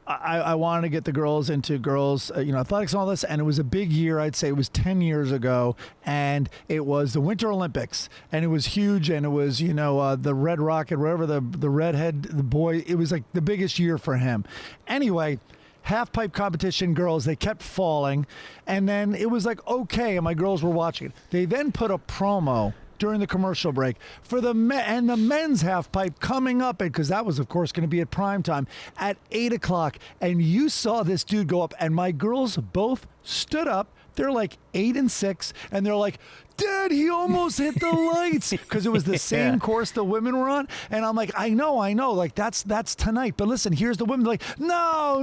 [SPEAKER 1] I wanted to get the girls into girls, athletics and all this. And it was a big year. I'd say it was 10 years ago. And it was the Winter Olympics. And it was huge. And it was, the Red Rocket, wherever the redhead, the boy, it was like the biggest year for him. Anyway, half pipe competition girls, they kept falling. And then it was like, okay. And my girls were watching it. They then put a promo during the commercial break for the and the men's half pipe coming up, because that was, of course, going to be at prime time at 8 o'clock. And you saw this dude go up, and my girls both stood up. They're like 8 and 6, and they're like, Dad, he almost hit the lights, because it was the same course the women were on. And I'm like, I know, like that's tonight. But listen, here's the women. They're like, no.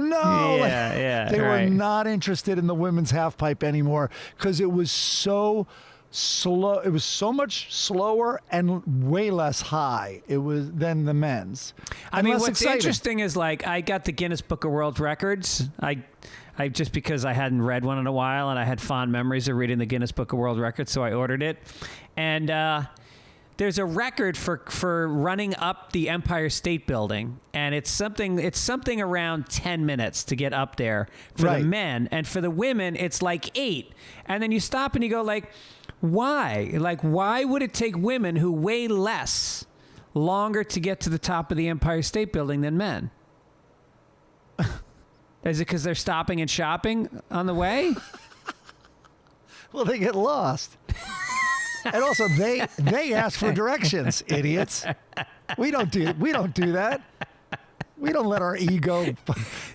[SPEAKER 1] They were not interested in the women's half pipe anymore because it was so slow. It was so much slower and way less high than the men's.
[SPEAKER 2] I mean, what's interesting is I got the Guinness Book of World Records. I just because I hadn't read one in a while, and I had fond memories of reading the Guinness Book of World Records, so I ordered it. And there's a record for running up the Empire State Building, and it's something around 10 minutes to get up there for the men, and for the women it's 8. And then you stop and you go why? Why would it take women who weigh less longer to get to the top of the Empire State Building than men? Is it because they're stopping and shopping on the way?
[SPEAKER 1] Well, they get lost. And also, they ask for directions, idiots. We don't do that. We don't let our ego.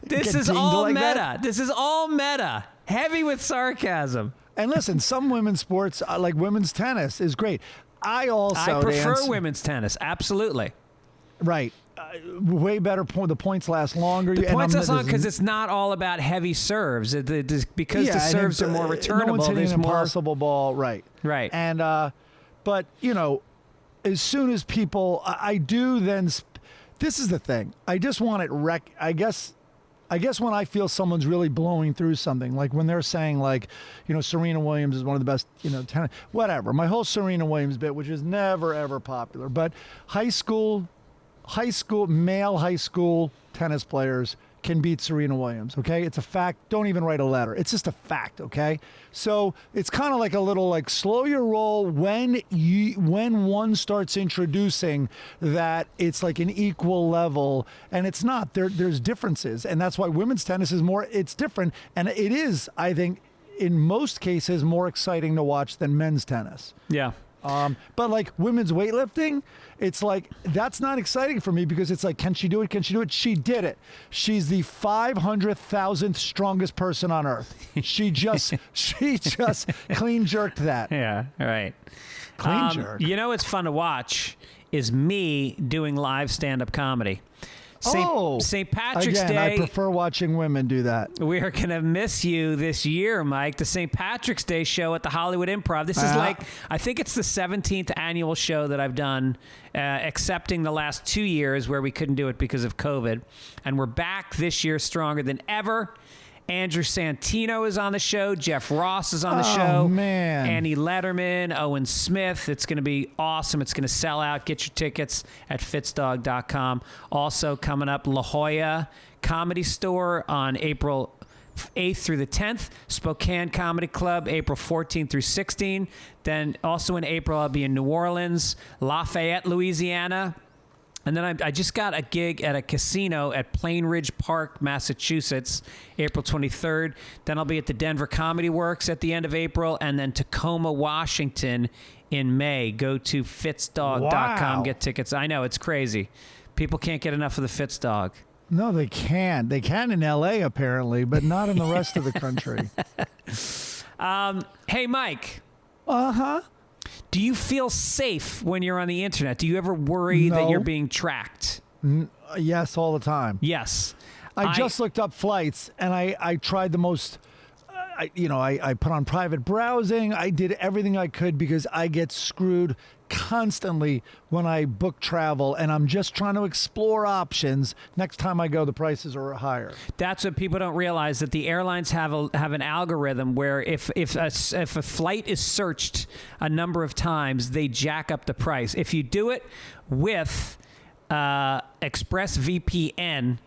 [SPEAKER 2] This is all meta. This is all meta. Heavy with sarcasm.
[SPEAKER 1] And listen, some women's sports, like women's tennis, is great. I
[SPEAKER 2] prefer women's tennis. Absolutely.
[SPEAKER 1] Right. Way better point. The points last longer.
[SPEAKER 2] The points last longer because it's not all about heavy serves. Because the serves are more returnable.
[SPEAKER 1] No one's hitting
[SPEAKER 2] there's
[SPEAKER 1] an
[SPEAKER 2] more
[SPEAKER 1] impossible ball. Right.
[SPEAKER 2] Right.
[SPEAKER 1] And but as soon as people, I do then. This is the thing. I just want it. I guess when I feel someone's really blowing through something, like when they're saying Serena Williams is one of the best, tennis, whatever. My whole Serena Williams bit, which is never ever popular, but male high school tennis players can beat Serena Williams, okay? It's a fact. Don't even write a letter. It's just a fact, okay? So it's kind of like a little slow your roll when one starts introducing that it's like an equal level, and it's not. There's differences, and that's why women's tennis is it's different, and it is, I think, in most cases more exciting to watch than men's tennis.
[SPEAKER 2] Yeah.
[SPEAKER 1] But women's weightlifting, it's that's not exciting for me because it's can she do it? Can she do it? She did it. She's the 500,000th strongest person on earth. She just clean jerked that.
[SPEAKER 2] Yeah, right.
[SPEAKER 1] Clean jerk.
[SPEAKER 2] What's fun to watch is me doing live stand-up comedy. St. Patrick's Day.
[SPEAKER 1] I prefer watching women do that.
[SPEAKER 2] We are going to miss you this year, Mike. The St. Patrick's Day show at the Hollywood Improv. This is I think it's the 17th annual show that I've done, excepting the last 2 years where we couldn't do it because of COVID. And we're back this year stronger than ever. Andrew Santino is on the show. Jeff Ross is on the show.
[SPEAKER 1] Oh, man.
[SPEAKER 2] Annie Letterman, Owen Smith. It's going to be awesome. It's going to sell out. Get your tickets at fitzdog.com. Also coming up, La Jolla Comedy Store on April 8th through the 10th. Spokane Comedy Club, April 14th through 16th. Then also in April, I'll be in New Orleans, Lafayette, Louisiana. And then I just got a gig at a casino at Plain Ridge Park, Massachusetts, April 23rd. Then I'll be at the Denver Comedy Works at the end of April, and then Tacoma, Washington in May. Go to fitzdog.com, get tickets. I know, it's crazy. People can't get enough of the Fitzdog.
[SPEAKER 1] No, they can't. They can in L.A. apparently, but not in the rest of the country.
[SPEAKER 2] Hey, Mike.
[SPEAKER 1] Uh-huh.
[SPEAKER 2] Do you feel safe when you're on the internet? Do you ever worry that you're being tracked?
[SPEAKER 1] Yes, all the time.
[SPEAKER 2] Yes.
[SPEAKER 1] I just looked up flights, and I tried the most. I put on private browsing. I did everything I could because I get screwed constantly when I book travel, and I'm just trying to explore options. Next time I go, the prices are higher.
[SPEAKER 2] That's what people don't realize, that the airlines have an algorithm where if a flight is searched a number of times, they jack up the price. If you do it with ExpressVPN,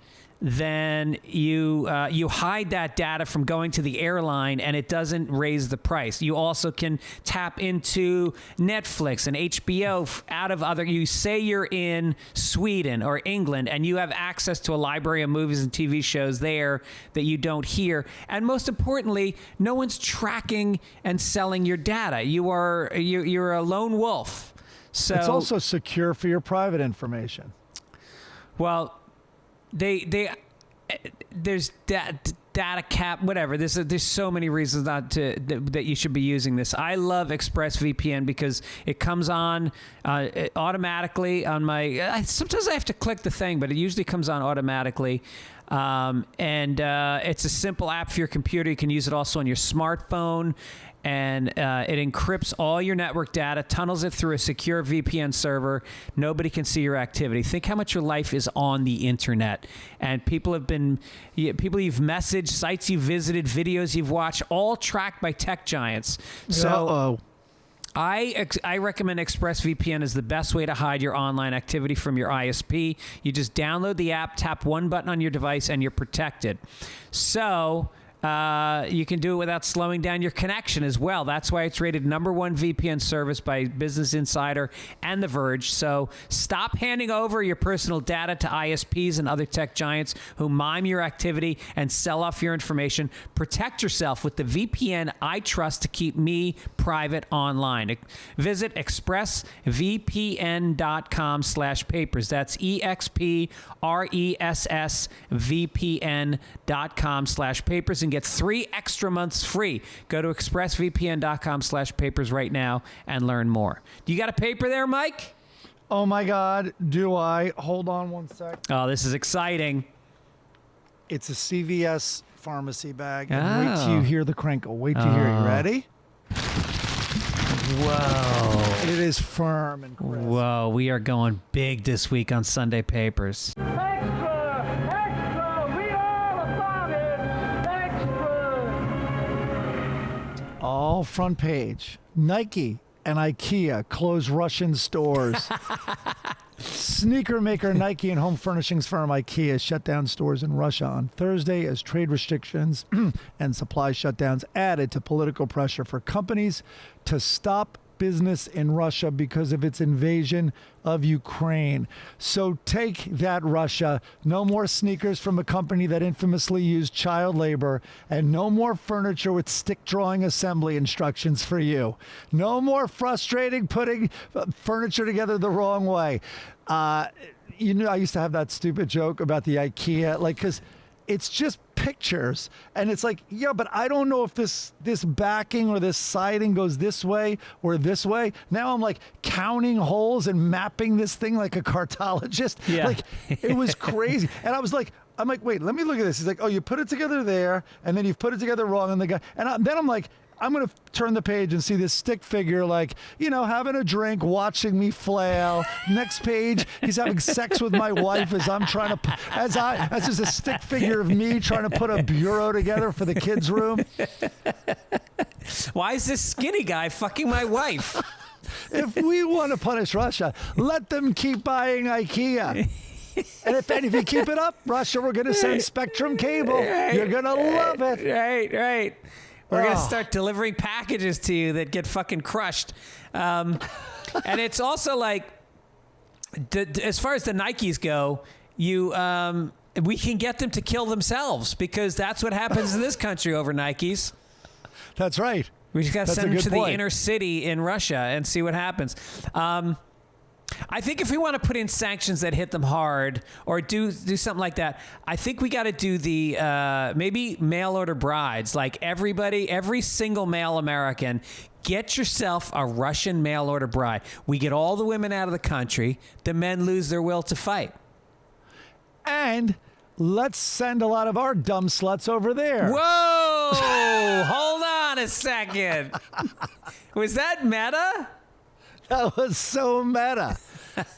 [SPEAKER 2] then you hide that data from going to the airline, and it doesn't raise the price. You also can tap into Netflix and HBO out of other. You say you're in Sweden or England, and you have access to a library of movies and TV shows there that you don't hear. And most importantly, no one's tracking and selling your data. You're a lone wolf. So
[SPEAKER 1] it's also secure for your private information.
[SPEAKER 2] Well, there's data cap, whatever. There's so many reasons that you should be using this. I love ExpressVPN because it comes on automatically on my. Sometimes I have to click the thing, but it usually comes on automatically. It's a simple app for your computer. You can use it also on your smartphone. And it encrypts all your network data, tunnels it through a secure VPN server. Nobody can see your activity. Think how much your life is on the internet. And people you've messaged, sites you've visited, videos you've watched, all tracked by tech giants. So I recommend ExpressVPN is the best way to hide your online activity from your ISP. You just download the app, tap one button on your device, and you're protected. So you can do it without slowing down your connection as well. That's why it's rated #1 VPN service by Business Insider and The Verge. So stop handing over your personal data to ISPs and other tech giants who mime your activity and sell off your information. Protect yourself with the VPN I trust to keep me private online. Visit expressvpn.com/papers. That's EXPRESSVPN.com/papers and get 3 extra months free. Go to expressvpn.com/papers right now and learn more. You got a paper there, Mike?
[SPEAKER 1] Oh my God, do I? Hold on one sec.
[SPEAKER 2] Oh, this is exciting.
[SPEAKER 1] It's a CVS pharmacy bag. And wait till you hear the crinkle. Wait till you hear it. You ready?
[SPEAKER 2] Whoa.
[SPEAKER 1] It is firm and crisp.
[SPEAKER 2] Whoa, we are going big this week on Sunday Papers.
[SPEAKER 1] All front page. Nike and IKEA close Russian stores. Sneaker maker Nike and home furnishings firm IKEA shut down stores in Russia on Thursday as trade restrictions and supply shutdowns added to political pressure for companies to stop business in Russia because of its invasion of Ukraine. So take that, Russia. No more sneakers from a company that infamously used child labor, and no more furniture with stick drawing assembly instructions for you. No more frustrating putting furniture together the wrong way. I used to have that stupid joke about the IKEA, because it's just pictures, and it's like, yeah, but I don't know if this backing or this siding goes this way or this way. Now I'm like counting holes and mapping this thing like a cartologist.
[SPEAKER 2] Yeah.
[SPEAKER 1] It was crazy. And I'm like, wait, let me look at this. He's like, oh, you put it together there, and then you've put it together wrong. And then I'm like, I'm going to turn the page and see this stick figure, having a drink, watching me flail. Next page, he's having sex with my wife as I'm trying to, as just a stick figure of me trying to put a bureau together for the kids' room.
[SPEAKER 2] Why is this skinny guy fucking my wife?
[SPEAKER 1] If we want to punish Russia, let them keep buying IKEA. And if you keep it up, Russia, we're going to send Spectrum cable. Right. You're going to love it.
[SPEAKER 2] Right. We're going to start delivering packages to you that get fucking crushed. And it's also like, as far as the Nikes go, we can get them to kill themselves because that's what happens in this country over Nikes.
[SPEAKER 1] That's right.
[SPEAKER 2] We just got to send them to the inner city in Russia and see what happens. I think if we want to put in sanctions that hit them hard or do something like that, I think we got to do the maybe mail order brides. Like every single male American, get yourself a Russian mail order bride. We get all the women out of the country. The men lose their will to fight.
[SPEAKER 1] And let's send a lot of our dumb sluts over there.
[SPEAKER 2] Whoa! Hold on a second. Was that meta?
[SPEAKER 1] That was so meta.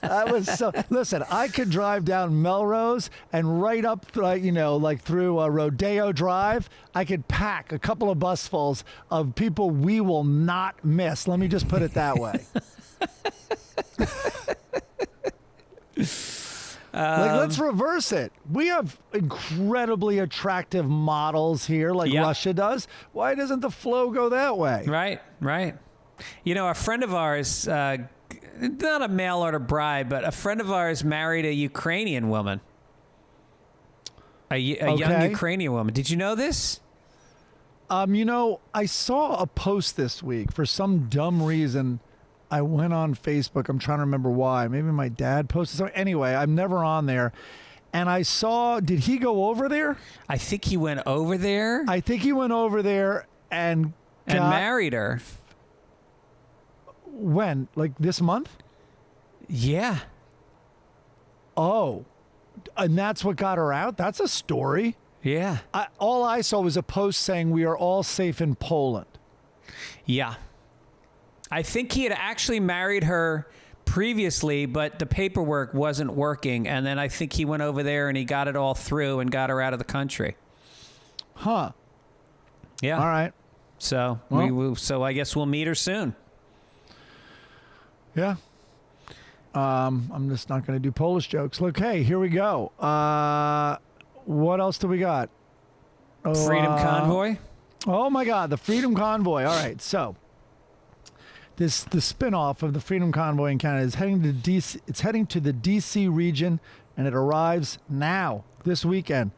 [SPEAKER 1] That was so. Listen, I could drive down Melrose and right up, like through Rodeo Drive. I could pack a couple of busfuls of people we will not miss. Let me just put it that way. Let's reverse it. We have incredibly attractive models here, like Russia does. Why doesn't the flow go that way?
[SPEAKER 2] Right. You know, a friend of ours, not a mail order bride, but a friend of ours married a Ukrainian woman. A young Ukrainian woman. Did you know this?
[SPEAKER 1] I saw a post this week. For some dumb reason, I went on Facebook. I'm trying to remember why. Maybe my dad posted something. Anyway, I'm never on there. And I saw, did he go over there?
[SPEAKER 2] I think he went over there.
[SPEAKER 1] I think he went over there and
[SPEAKER 2] married her.
[SPEAKER 1] When? Like this month?
[SPEAKER 2] Yeah.
[SPEAKER 1] Oh. And that's what got her out? That's a story.
[SPEAKER 2] Yeah.
[SPEAKER 1] All I saw was a post saying we are all safe in Poland.
[SPEAKER 2] Yeah. I think he had actually married her previously, but the paperwork wasn't working. And then I think he went over there and he got it all through and got her out of the country.
[SPEAKER 1] Huh.
[SPEAKER 2] Yeah.
[SPEAKER 1] All right.
[SPEAKER 2] So, so I guess we'll meet her soon.
[SPEAKER 1] Yeah. I'm just not going to do Polish jokes. Okay, here we go. What else do we got?
[SPEAKER 2] Freedom Convoy?
[SPEAKER 1] Oh, my God, the Freedom Convoy. All right, so the spinoff of the Freedom Convoy in Canada is heading to DC. It's heading to the DC region, and it arrives now, this weekend.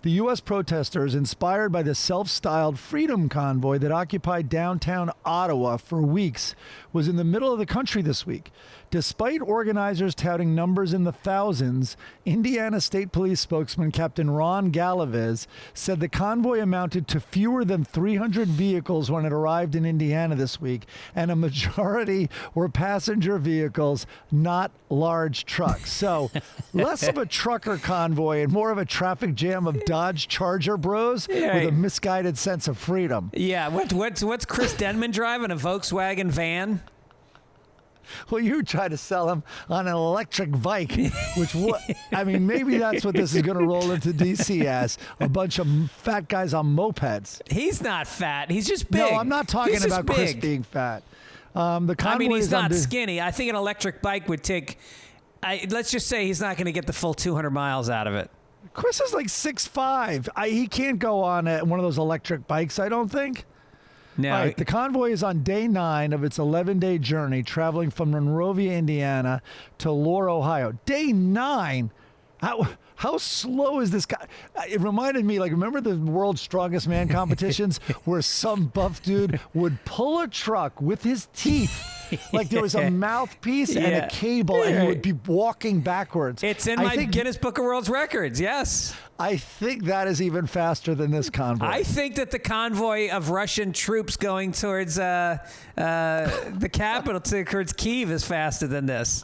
[SPEAKER 1] The U.S. protesters, inspired by the self-styled Freedom Convoy that occupied downtown Ottawa for weeks, was in the middle of the country this week. Despite organizers touting numbers in the thousands, Indiana State Police spokesman Captain Ron Galaviz said the convoy amounted to fewer than 300 vehicles when it arrived in Indiana this week, and a majority were passenger vehicles, not large trucks. So less of a trucker convoy and more of a traffic jam of Dodge Charger bros with a misguided sense of freedom.
[SPEAKER 2] Yeah, what's Chris Denman driving, a Volkswagen van?
[SPEAKER 1] Well, you try to sell him on an electric bike, maybe that's what this is going to roll into DC as, a bunch of fat guys on mopeds.
[SPEAKER 2] He's not fat. He's just big.
[SPEAKER 1] No, I'm not talking about Chris being fat. The convoy
[SPEAKER 2] he's not skinny. I think an electric bike would take, let's just say he's not going to get the full 200 miles out of it.
[SPEAKER 1] Chris is like 6'5". He can't go on one of those electric bikes, I don't think.
[SPEAKER 2] No.
[SPEAKER 1] All right, the convoy is on day 9 of its 11-day journey, traveling from Monrovia, Indiana to Lohr, Ohio. Day 9? How slow is this guy? It reminded me, remember the World's Strongest Man competitions where some buff dude would pull a truck with his teeth, like there was a mouthpiece and a cable, and he would be walking backwards.
[SPEAKER 2] It's in my Guinness Book of World Records, yes.
[SPEAKER 1] I think that is even faster than this convoy.
[SPEAKER 2] I think that the convoy of Russian troops going towards the capital, towards Kyiv, is faster than this.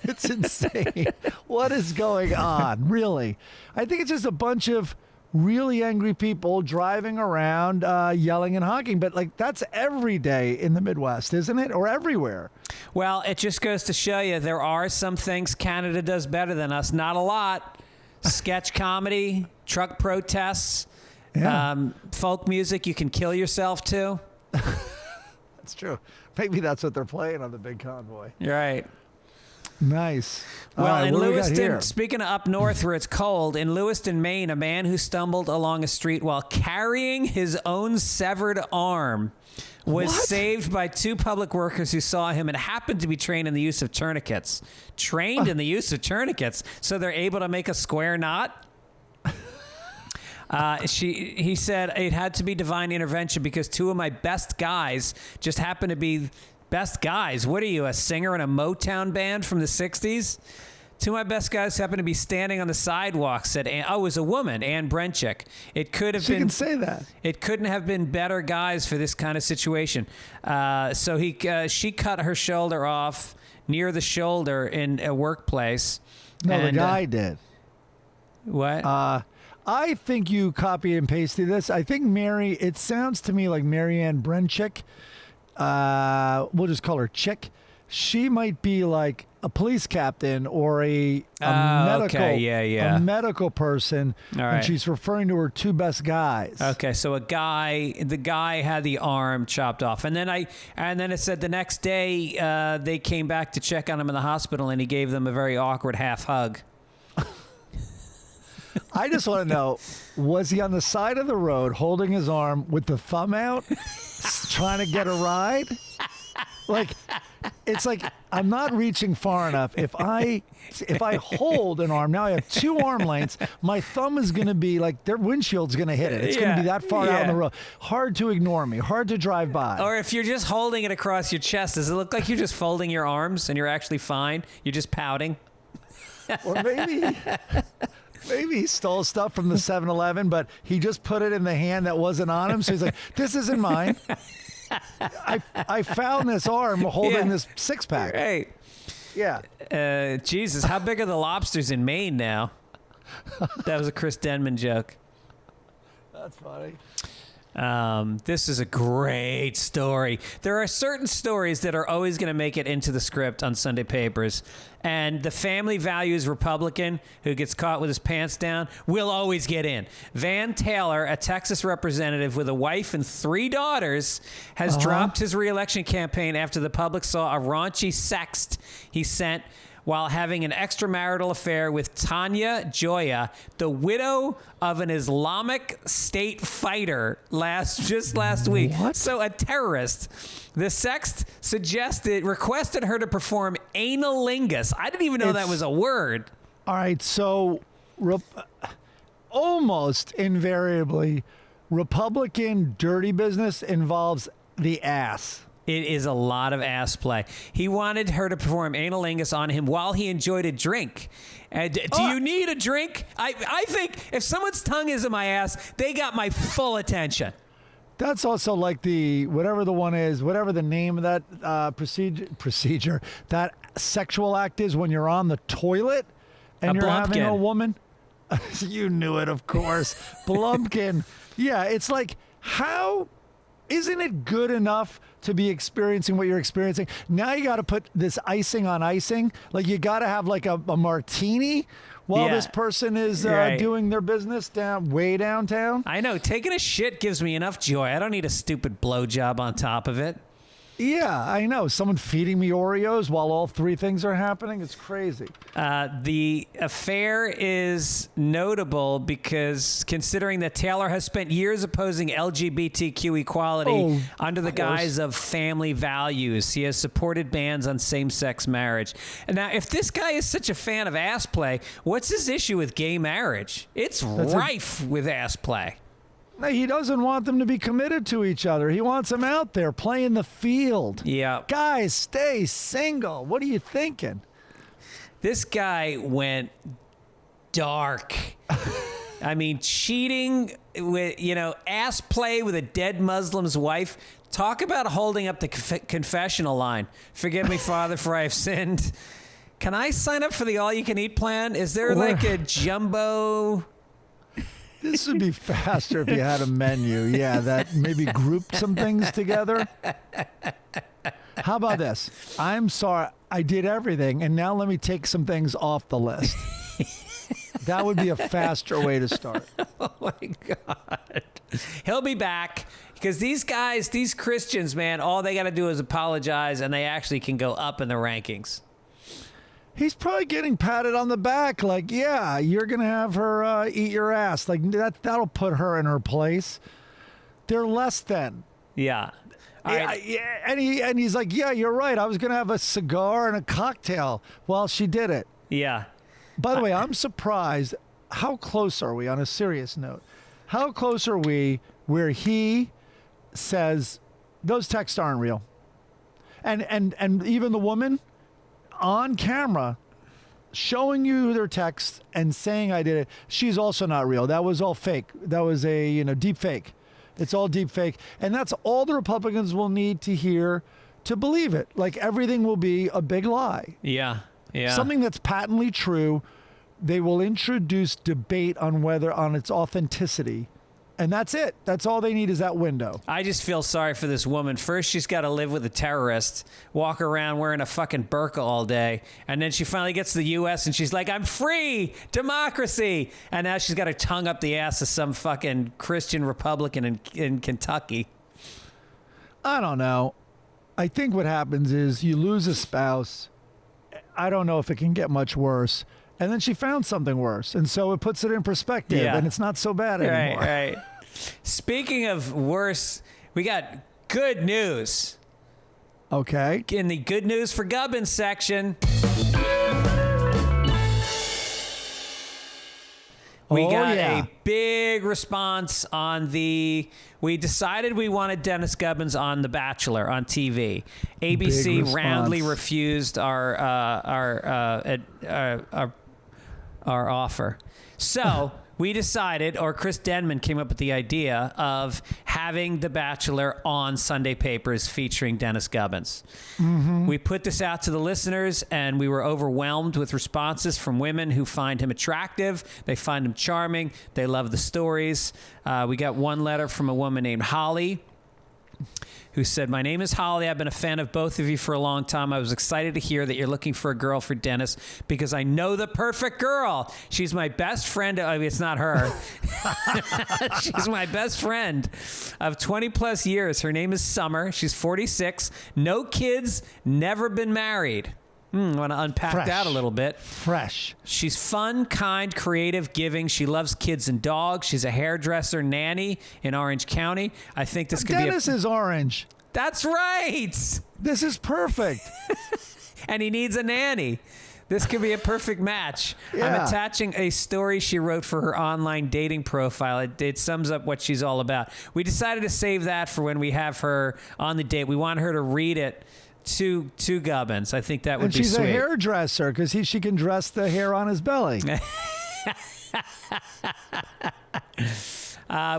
[SPEAKER 1] It's insane. What is going on? Really? I think it's just a bunch of really angry people driving around, yelling and honking. But that's every day in the Midwest, isn't it? Or everywhere.
[SPEAKER 2] Well, it just goes to show you there are some things Canada does better than us. Not a lot. Sketch comedy, truck protests, folk music you can kill yourself to.
[SPEAKER 1] That's true. Maybe that's what they're playing on the big convoy.
[SPEAKER 2] You're right.
[SPEAKER 1] Nice.
[SPEAKER 2] Well, in Lewiston, speaking of up north where it's cold, in Lewiston, Maine, a man who stumbled along a street while carrying his own severed arm was saved by 2 public workers who saw him and happened to be trained in the use of tourniquets. Trained in the use of tourniquets, so they're able to make a square knot? He said it had to be divine intervention because 2 of my best guys just happened to be Best guys. What are you, a singer in a Motown band from the 60s? Two of my best guys happen to be standing on the sidewalk, said Ann. Oh, it was a woman, Ann Brenchick. It could have been.
[SPEAKER 1] She can say that.
[SPEAKER 2] It couldn't have been better guys for this kind of situation. She cut her shoulder off near the shoulder in a workplace.
[SPEAKER 1] No, the guy did.
[SPEAKER 2] What?
[SPEAKER 1] I think you copy and pasted this. I think it sounds to me like Marianne Brenchick. We'll just call her Chick. She might be like a police captain or a medical person.
[SPEAKER 2] All right.
[SPEAKER 1] And she's referring to her two best guys.
[SPEAKER 2] Okay, so the guy had the arm chopped off, and then it said the next day they came back to check on him in the hospital, and he gave them a very awkward half hug.
[SPEAKER 1] I just want to know, was he on the side of the road holding his arm with the thumb out, trying to get a ride? Like, it's like I'm not reaching far enough. If I hold an arm, now I have two arm lengths, my thumb is going to be like, their windshield's going to hit it. It's going to be that far out on the road. Hard to ignore me, hard to drive by.
[SPEAKER 2] Or if you're just holding it across your chest, does it look like you're just folding your arms and you're actually fine? You're just pouting?
[SPEAKER 1] Or maybe he stole stuff from the 7-Eleven, but he just put it in the hand that wasn't on him. So he's like, this isn't mine. I found this arm holding this six-pack.
[SPEAKER 2] Hey.
[SPEAKER 1] Yeah.
[SPEAKER 2] Jesus, how big are the lobsters in Maine now? That was a Chris Denman joke.
[SPEAKER 1] That's funny.
[SPEAKER 2] This is a great story. There are certain stories that are always going to make it into the script on Sunday papers. And the family values Republican who gets caught with his pants down will always get in. Van Taylor, a Texas representative with a wife and 3 daughters, has dropped his reelection campaign after the public saw a raunchy sext he sent while having an extramarital affair with Tanya Joya, the widow of an Islamic State fighter just last week.
[SPEAKER 1] What?
[SPEAKER 2] So a terrorist. The sext requested her to perform analingus. I didn't even know that was a word.
[SPEAKER 1] All right, so almost invariably, Republican dirty business involves the ass.
[SPEAKER 2] It is a lot of ass play. He wanted her to perform analingus on him while he enjoyed a drink. Do you need a drink? I think if someone's tongue is in my ass, they got my full attention.
[SPEAKER 1] That's also like whatever the name of that procedure, that sexual act is when you're on the toilet and you're having a woman. You knew it, of course. Blumpkin. Yeah, it's like, how isn't it good enough to be experiencing what you're experiencing? Now you got to put this icing on icing. Like, you got to have like a martini while this person is doing their business way downtown.
[SPEAKER 2] I know. Taking a shit gives me enough joy. I don't need a stupid blowjob on top of it.
[SPEAKER 1] Yeah, I know. Someone feeding me Oreos while all 3 things are happening. It's crazy.
[SPEAKER 2] The affair is notable because considering that Taylor has spent years opposing LGBTQ equality under the guise of family values, he has supported bans on same-sex marriage. And now, if this guy is such a fan of ass play, what's his issue with gay marriage? It's rife with ass play.
[SPEAKER 1] No, he doesn't want them to be committed to each other. He wants them out there playing the field.
[SPEAKER 2] Yeah.
[SPEAKER 1] Guys, stay single. What are you thinking?
[SPEAKER 2] This guy went dark. I mean, cheating with, ass play with a dead Muslim's wife. Talk about holding up the confessional line. Forgive me, Father, for I have sinned. Can I sign up for the all-you-can-eat plan? Is there like a jumbo...
[SPEAKER 1] This would be faster if you had a menu. Yeah, that maybe grouped some things together. How about this? I'm sorry, I did everything, and now let me take some things off the list. That would be a faster way to start.
[SPEAKER 2] Oh, my God. He'll be back because these guys, these Christians, man, all they got to do is apologize, and they actually can go up in the rankings.
[SPEAKER 1] He's probably getting patted on the back like, yeah, you're going to have her eat your ass. Like, that'll put her in her place. They're less than.
[SPEAKER 2] Yeah.
[SPEAKER 1] Yeah, and he's like, yeah, you're right. I was going to have a cigar and a cocktail while she did it.
[SPEAKER 2] Yeah.
[SPEAKER 1] By the way, I'm surprised. How close are we, on a serious note? How close are we where he says, those texts aren't real? And even the woman on camera showing you their text and saying I did it, she's also not real. That was all fake. That was a deep fake. It's all deep fake. And that's all the Republicans will need to hear to believe it. Like everything will be a big lie.
[SPEAKER 2] Yeah. Yeah.
[SPEAKER 1] Something that's patently true. They will introduce debate on its authenticity. And that's it. That's all they need is that window.
[SPEAKER 2] I just feel sorry for this woman. First, she's got to live with a terrorist, walk around wearing a fucking burqa all day. And then she finally gets to the U.S. and she's like, I'm free, democracy. And now she's got her tongue up the ass of some fucking Christian Republican in Kentucky.
[SPEAKER 1] I don't know. I think what happens is you lose a spouse. I don't know if it can get much worse. And then she found something worse. And so it puts it in perspective.
[SPEAKER 2] Yeah.
[SPEAKER 1] And it's not so bad anymore.
[SPEAKER 2] Right. Speaking of worse, we got good news.
[SPEAKER 1] Okay.
[SPEAKER 2] In the good news for Gubbins section, we got a big response on we decided we wanted Dennis Gubbins on The Bachelor on TV. ABC roundly refused our offer. So we decided, or Chris Denman came up with the idea of having The Bachelor on Sunday papers featuring Dennis Gubbins. Mm-hmm. We put this out to the listeners, and we were overwhelmed with responses from women who find him attractive. They find him charming. They love the stories. We got one letter from a woman named Holly, who said, my name is Holly. I've been a fan of both of you for a long time. I was excited to hear that you're looking for a girl for Dennis because I know the perfect girl. She's my best friend. I mean, it's not her. She's my best friend of 20 plus years. Her name is Summer. She's 46. No kids, never been married. I want to unpack that a little bit.
[SPEAKER 1] Fresh.
[SPEAKER 2] She's fun, kind, creative, giving. She loves kids and dogs. She's a hairdresser nanny in Orange County. I think this could
[SPEAKER 1] Dennis is orange.
[SPEAKER 2] That's right.
[SPEAKER 1] This is perfect.
[SPEAKER 2] And he needs a nanny. This could be a perfect match.
[SPEAKER 1] Yeah.
[SPEAKER 2] I'm attaching a story she wrote for her online dating profile. It sums up what she's all about. We decided to save that for when we have her on the date. We want her to read it to Gubbins. I think that would be sweet.
[SPEAKER 1] And she's a hairdresser because she can dress the hair on his belly.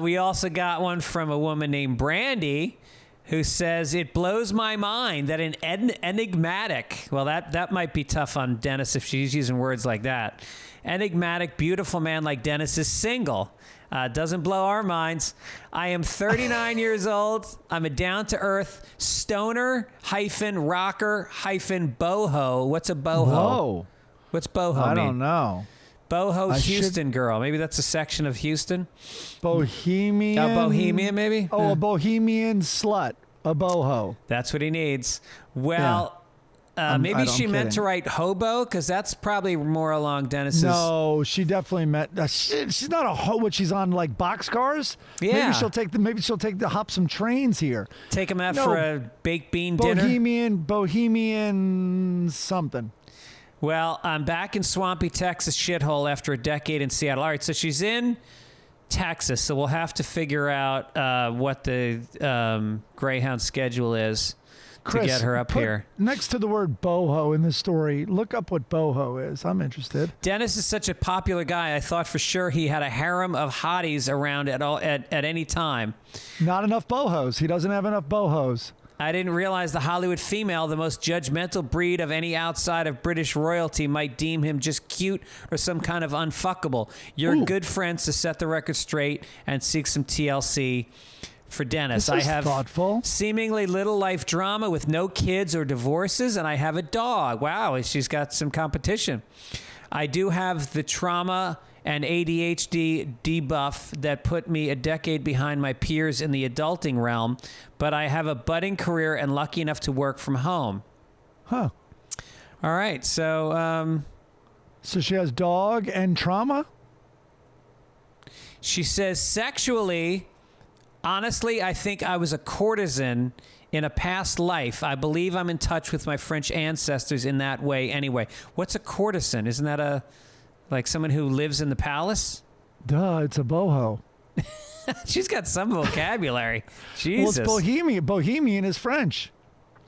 [SPEAKER 2] We also got one from a woman named Brandy, who says, it blows my mind that an enigmatic, well, that might be tough on Dennis if she's using words like that. Enigmatic, beautiful man like Dennis is single. Doesn't blow our minds. I am 39 years old. I'm a down-to-earth stoner rocker boho. What's a boho?
[SPEAKER 1] Whoa.
[SPEAKER 2] What's boho mean?
[SPEAKER 1] I don't know.
[SPEAKER 2] Boho Houston girl. Maybe that's a section of Houston.
[SPEAKER 1] Bohemian.
[SPEAKER 2] A bohemian, maybe?
[SPEAKER 1] Oh, a bohemian slut. A boho.
[SPEAKER 2] That's what he needs. Well, maybe she meant to write hobo, because that's probably more along Dennis's.
[SPEAKER 1] No, she definitely meant. She's not a hobo. She's on like boxcars.
[SPEAKER 2] Yeah.
[SPEAKER 1] Maybe she'll hop some trains here.
[SPEAKER 2] Take him out for a baked bean dinner.
[SPEAKER 1] Bohemian something.
[SPEAKER 2] Well, I'm back in swampy Texas shithole after a decade in Seattle. All right, so she's in Texas, so we'll have to figure out what the Greyhound schedule is.
[SPEAKER 1] Chris,
[SPEAKER 2] to get her up here.
[SPEAKER 1] Next to the word boho in this story, look up what boho is. I'm interested.
[SPEAKER 2] Dennis is such a popular guy. I thought for sure he had a harem of hotties around at any time.
[SPEAKER 1] Not enough bohos. He doesn't have enough bohos.
[SPEAKER 2] I didn't realize the Hollywood female, the most judgmental breed of any outside of British royalty, might deem him just cute or some kind of unfuckable. You're good friends to set the record straight and seek some TLC. For Dennis,
[SPEAKER 1] I
[SPEAKER 2] have
[SPEAKER 1] thoughtful.
[SPEAKER 2] Seemingly little life drama with no kids or divorces, and I have a dog. Wow, she's got some competition. I do have the trauma and ADHD debuff that put me a decade behind my peers in the adulting realm, but I have a budding career and lucky enough to work from home.
[SPEAKER 1] Huh.
[SPEAKER 2] All right, so...
[SPEAKER 1] so she has dog and trauma?
[SPEAKER 2] She says, sexually... Honestly, I think I was a courtesan in a past life. I believe I'm in touch with my French ancestors in that way anyway. What's a courtesan? Isn't that like someone who lives in the palace?
[SPEAKER 1] Duh, it's a boho.
[SPEAKER 2] She's got some vocabulary. Jesus.
[SPEAKER 1] Well, it's Bohemian. Bohemian is French.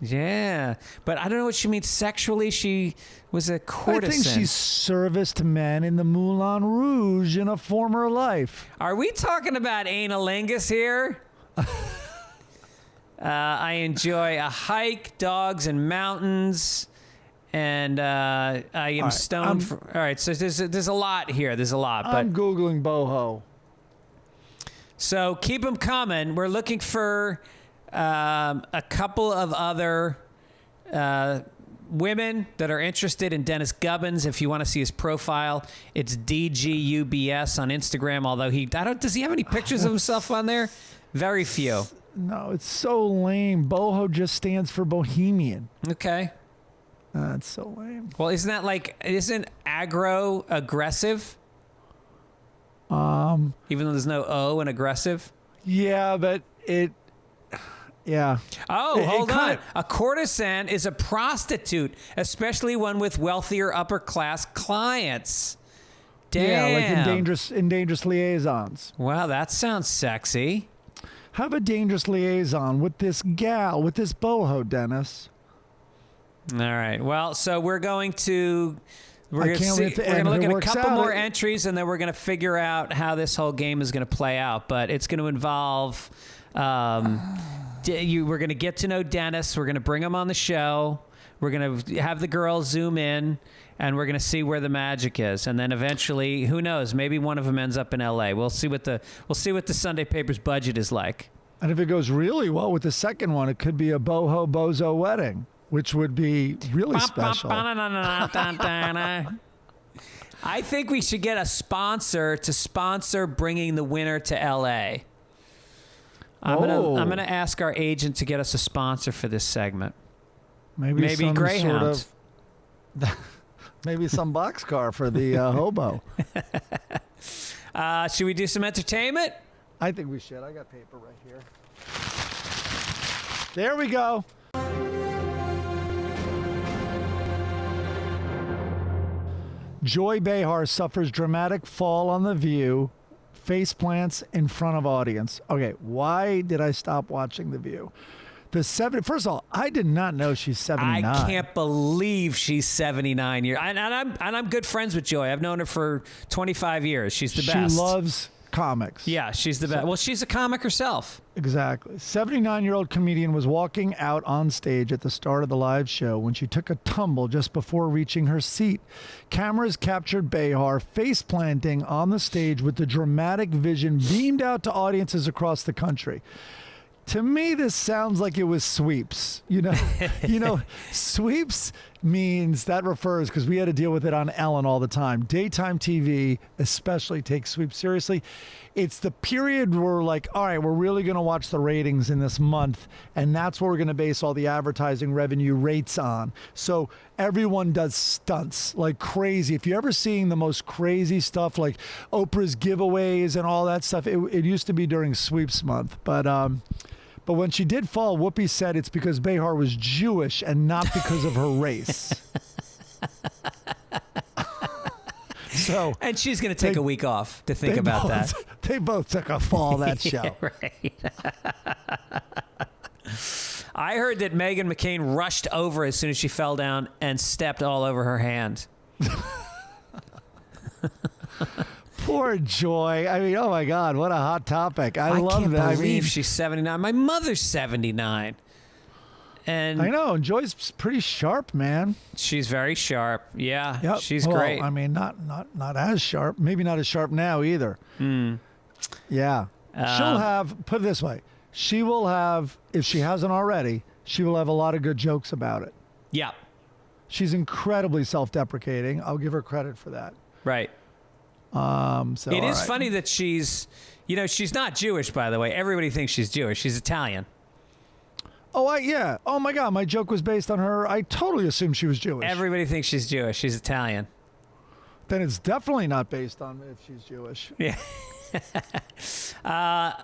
[SPEAKER 2] Yeah, but I don't know what she means sexually. She was a courtesan.
[SPEAKER 1] I think she serviced men in the Moulin Rouge in a former life.
[SPEAKER 2] Are we talking about analingus here? I enjoy a hike, dogs, and mountains. And I am stoned. All right, so there's a lot here. There's a lot. But
[SPEAKER 1] I'm Googling boho.
[SPEAKER 2] So keep them coming. We're looking for a couple of other women that are interested in Dennis Gubbins. If you want to see his profile, it's DGUBS on Instagram. Although does he have any pictures of himself on there? Very few.
[SPEAKER 1] No, it's so lame. Boho just stands for bohemian.
[SPEAKER 2] Okay.
[SPEAKER 1] That's so lame.
[SPEAKER 2] Well, isn't aggro aggressive? Even though there's no O in aggressive?
[SPEAKER 1] Yeah, but yeah.
[SPEAKER 2] Oh, hold on. A courtesan is a prostitute, especially one with wealthier upper class clients. Damn.
[SPEAKER 1] Yeah, like in dangerous liaisons.
[SPEAKER 2] Wow, that sounds sexy.
[SPEAKER 1] Have a dangerous liaison with this gal, with this boho, Dennis.
[SPEAKER 2] All right. Well, so we're going to look at a couple more entries, and then we're going to figure out how this whole game is going to play out. But it's going to involve we're going to get to know Dennis. We're going to bring him on the show. We're going to have the girls zoom in, and we're going to see where the magic is. And then eventually, who knows? Maybe one of them ends up in L.A. We'll see what the Sunday Papers budget is like.
[SPEAKER 1] And if it goes really well with the second one, it could be a boho bozo wedding, which would be really special.
[SPEAKER 2] I think we should get a sponsor to sponsor bringing the winner to L.A. I'm gonna ask our agent to get us a sponsor for this segment. Maybe Greyhound. Maybe some boxcar for the hobo. Should we do some entertainment?
[SPEAKER 1] I think we should. I got paper right here. There we go. Joy Behar suffers dramatic fall on The View, face plants in front of audience. Okay, why did I stop watching The View? First of all, I did not know she's 79.
[SPEAKER 2] I can't believe she's 79 years. And I'm good friends with Joy. I've known her for 25 years. She's the best.
[SPEAKER 1] She loves comics.
[SPEAKER 2] Yeah, she's the best. Well, she's a comic herself.
[SPEAKER 1] Exactly. 79-year-old comedian was walking out on stage at the start of the live show when she took a tumble just before reaching her seat. Cameras captured Behar face planting on the stage with the dramatic vision beamed out to audiences across the country. To me, this sounds like it was sweeps. Sweeps means that refers, because we had to deal with it on Ellen all the time. Daytime TV especially takes sweeps seriously. It's the period where we're like, all right, we're really going to watch the ratings in this month, and that's what we're going to base all the advertising revenue rates on. So everyone does stunts like crazy. If you're ever seeing the most crazy stuff like Oprah's giveaways and all that stuff, it used to be during sweeps month. But when she did fall, Whoopi said it's because Behar was Jewish and not because of her race.
[SPEAKER 2] And she's going to take a week off to think about that.
[SPEAKER 1] They both took a fall that show.
[SPEAKER 2] Yeah, right. I heard that Meghan McCain rushed over as soon as she fell down and stepped all over her hand.
[SPEAKER 1] Poor Joy. I mean, oh my God, what a hot topic. I love that.
[SPEAKER 2] I can't believe she's 79. My mother's 79. And
[SPEAKER 1] I know. Joy's pretty sharp, man.
[SPEAKER 2] She's very sharp. Yeah,
[SPEAKER 1] yep.
[SPEAKER 2] She's great.
[SPEAKER 1] I mean, not as sharp. Maybe not as sharp now either. Yeah. She'll have, put it this way, she will have, if she hasn't already, she will have a lot of good jokes about it.
[SPEAKER 2] Yeah.
[SPEAKER 1] She's incredibly self-deprecating. I'll give her credit for that.
[SPEAKER 2] Right. It is funny that she's not Jewish, by the way. Everybody thinks she's Jewish. She's Italian.
[SPEAKER 1] Oh, yeah. Oh, my God. My joke was based on her. I totally assumed she was Jewish.
[SPEAKER 2] Everybody thinks she's Jewish. She's Italian.
[SPEAKER 1] Then it's definitely not based on if she's Jewish.
[SPEAKER 2] Yeah.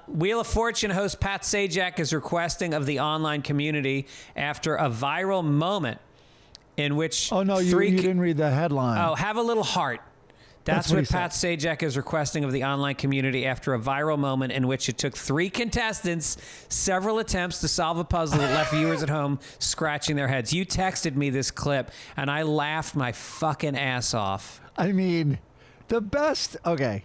[SPEAKER 2] Wheel of Fortune host Pat Sajak is requesting of the online community after a viral moment in which...
[SPEAKER 1] Oh, no, you didn't read the headline.
[SPEAKER 2] Oh, have a little heart. That's
[SPEAKER 1] what
[SPEAKER 2] what
[SPEAKER 1] he said.
[SPEAKER 2] Pat Sajak is requesting of the online community after a viral moment in which it took 3 contestants several attempts to solve a puzzle that left viewers at home scratching their heads. You texted me this clip, and I laughed my fucking ass off.
[SPEAKER 1] I mean, the best. Okay,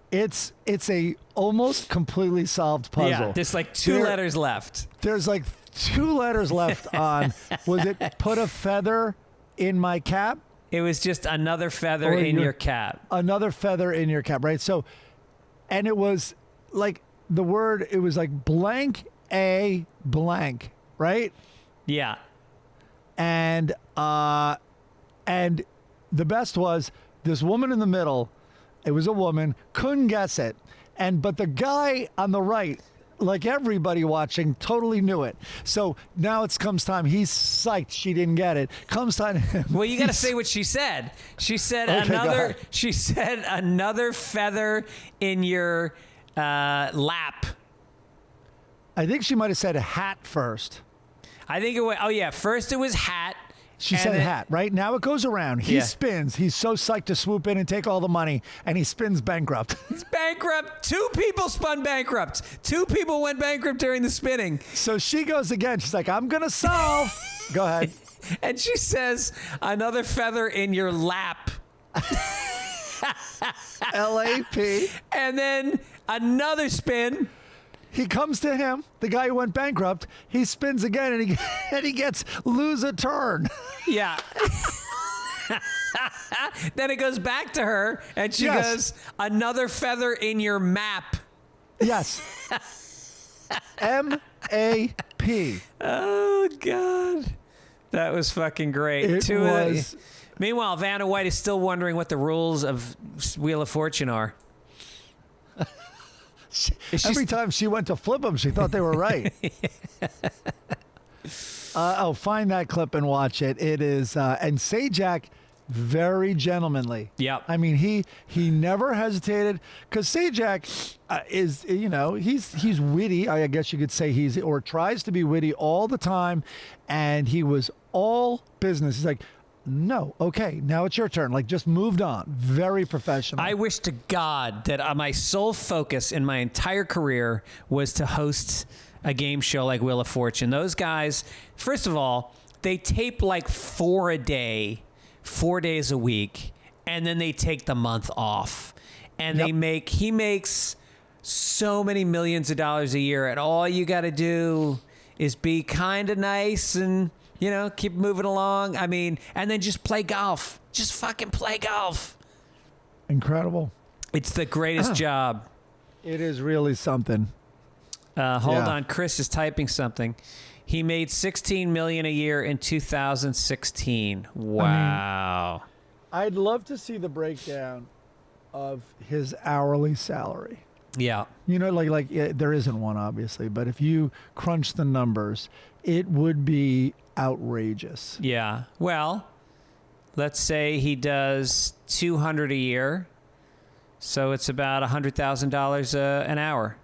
[SPEAKER 1] it's a almost completely solved puzzle.
[SPEAKER 2] Yeah, there's like 2 letters left.
[SPEAKER 1] There's like 2 letters left on. Was it put a feather in my cap?
[SPEAKER 2] It was just another feather
[SPEAKER 1] Or
[SPEAKER 2] in your cap.
[SPEAKER 1] Another feather in your cap, right? So, and it was like the word. It was like blank a blank, right?
[SPEAKER 2] Yeah.
[SPEAKER 1] And the best was this woman in the middle. It was a woman, couldn't guess it, but the guy on the right, like everybody watching, totally knew it. So now comes time. He's psyched she didn't get it. Comes time.
[SPEAKER 2] Well, you got to say what she said. She said
[SPEAKER 1] Okay, go ahead.
[SPEAKER 2] She said another feather in your lap.
[SPEAKER 1] I think she might have said a hat first.
[SPEAKER 2] I think it was. Oh yeah, first it was hat.
[SPEAKER 1] She
[SPEAKER 2] and
[SPEAKER 1] said
[SPEAKER 2] then-
[SPEAKER 1] hat, right? Now it goes around. He
[SPEAKER 2] Yeah.
[SPEAKER 1] spins. He's so psyched to swoop in and take all the money, and he spins bankrupt.
[SPEAKER 2] He's bankrupt. 2 people spun bankrupt. 2 people went bankrupt during the spinning.
[SPEAKER 1] So she goes again. She's like, I'm going to solve. Go ahead.
[SPEAKER 2] And she says, another feather in your lap.
[SPEAKER 1] LAP.
[SPEAKER 2] And then another spin.
[SPEAKER 1] He comes to him, the guy who went bankrupt. He spins again, and he gets lose a turn.
[SPEAKER 2] Yeah. Then it goes back to her, and she
[SPEAKER 1] Yes.
[SPEAKER 2] goes, another feather in your map.
[SPEAKER 1] Yes. M-A-P.
[SPEAKER 2] Oh, God. That was fucking great.
[SPEAKER 1] It was.
[SPEAKER 2] Meanwhile, Vanna White is still wondering what the rules of Wheel of Fortune are.
[SPEAKER 1] Every time she went to flip them, she thought they were right. Find that clip and watch it. It is, and Sajak, very gentlemanly.
[SPEAKER 2] Yep.
[SPEAKER 1] I mean, he never hesitated, because Sajak is, he's witty. I guess you could say or tries to be witty all the time, and he was all business. He's like, no, okay, now it's your turn. Like, just moved on. Very professional.
[SPEAKER 2] I wish to God that my sole focus in my entire career was to host a game show like Wheel of Fortune. Those guys, first of all, they tape like 4 a day, 4 days a week, and then they take the month off. And
[SPEAKER 1] Yep.
[SPEAKER 2] he makes so many millions of dollars a year, and all you got to do is be kind of nice and, keep moving along. I mean, and then just play golf. Just fucking play golf.
[SPEAKER 1] Incredible.
[SPEAKER 2] It's the greatest job.
[SPEAKER 1] It is really something.
[SPEAKER 2] Hold
[SPEAKER 1] Yeah.
[SPEAKER 2] on, Chris is typing something. He made $16 million a year in 2016. Wow.
[SPEAKER 1] I'd love to see the breakdown of his hourly salary.
[SPEAKER 2] Yeah.
[SPEAKER 1] There isn't one, obviously, but if you crunch the numbers, it would be outrageous.
[SPEAKER 2] Yeah. Well, let's say he does $200 a year, so it's about $100,000 an hour.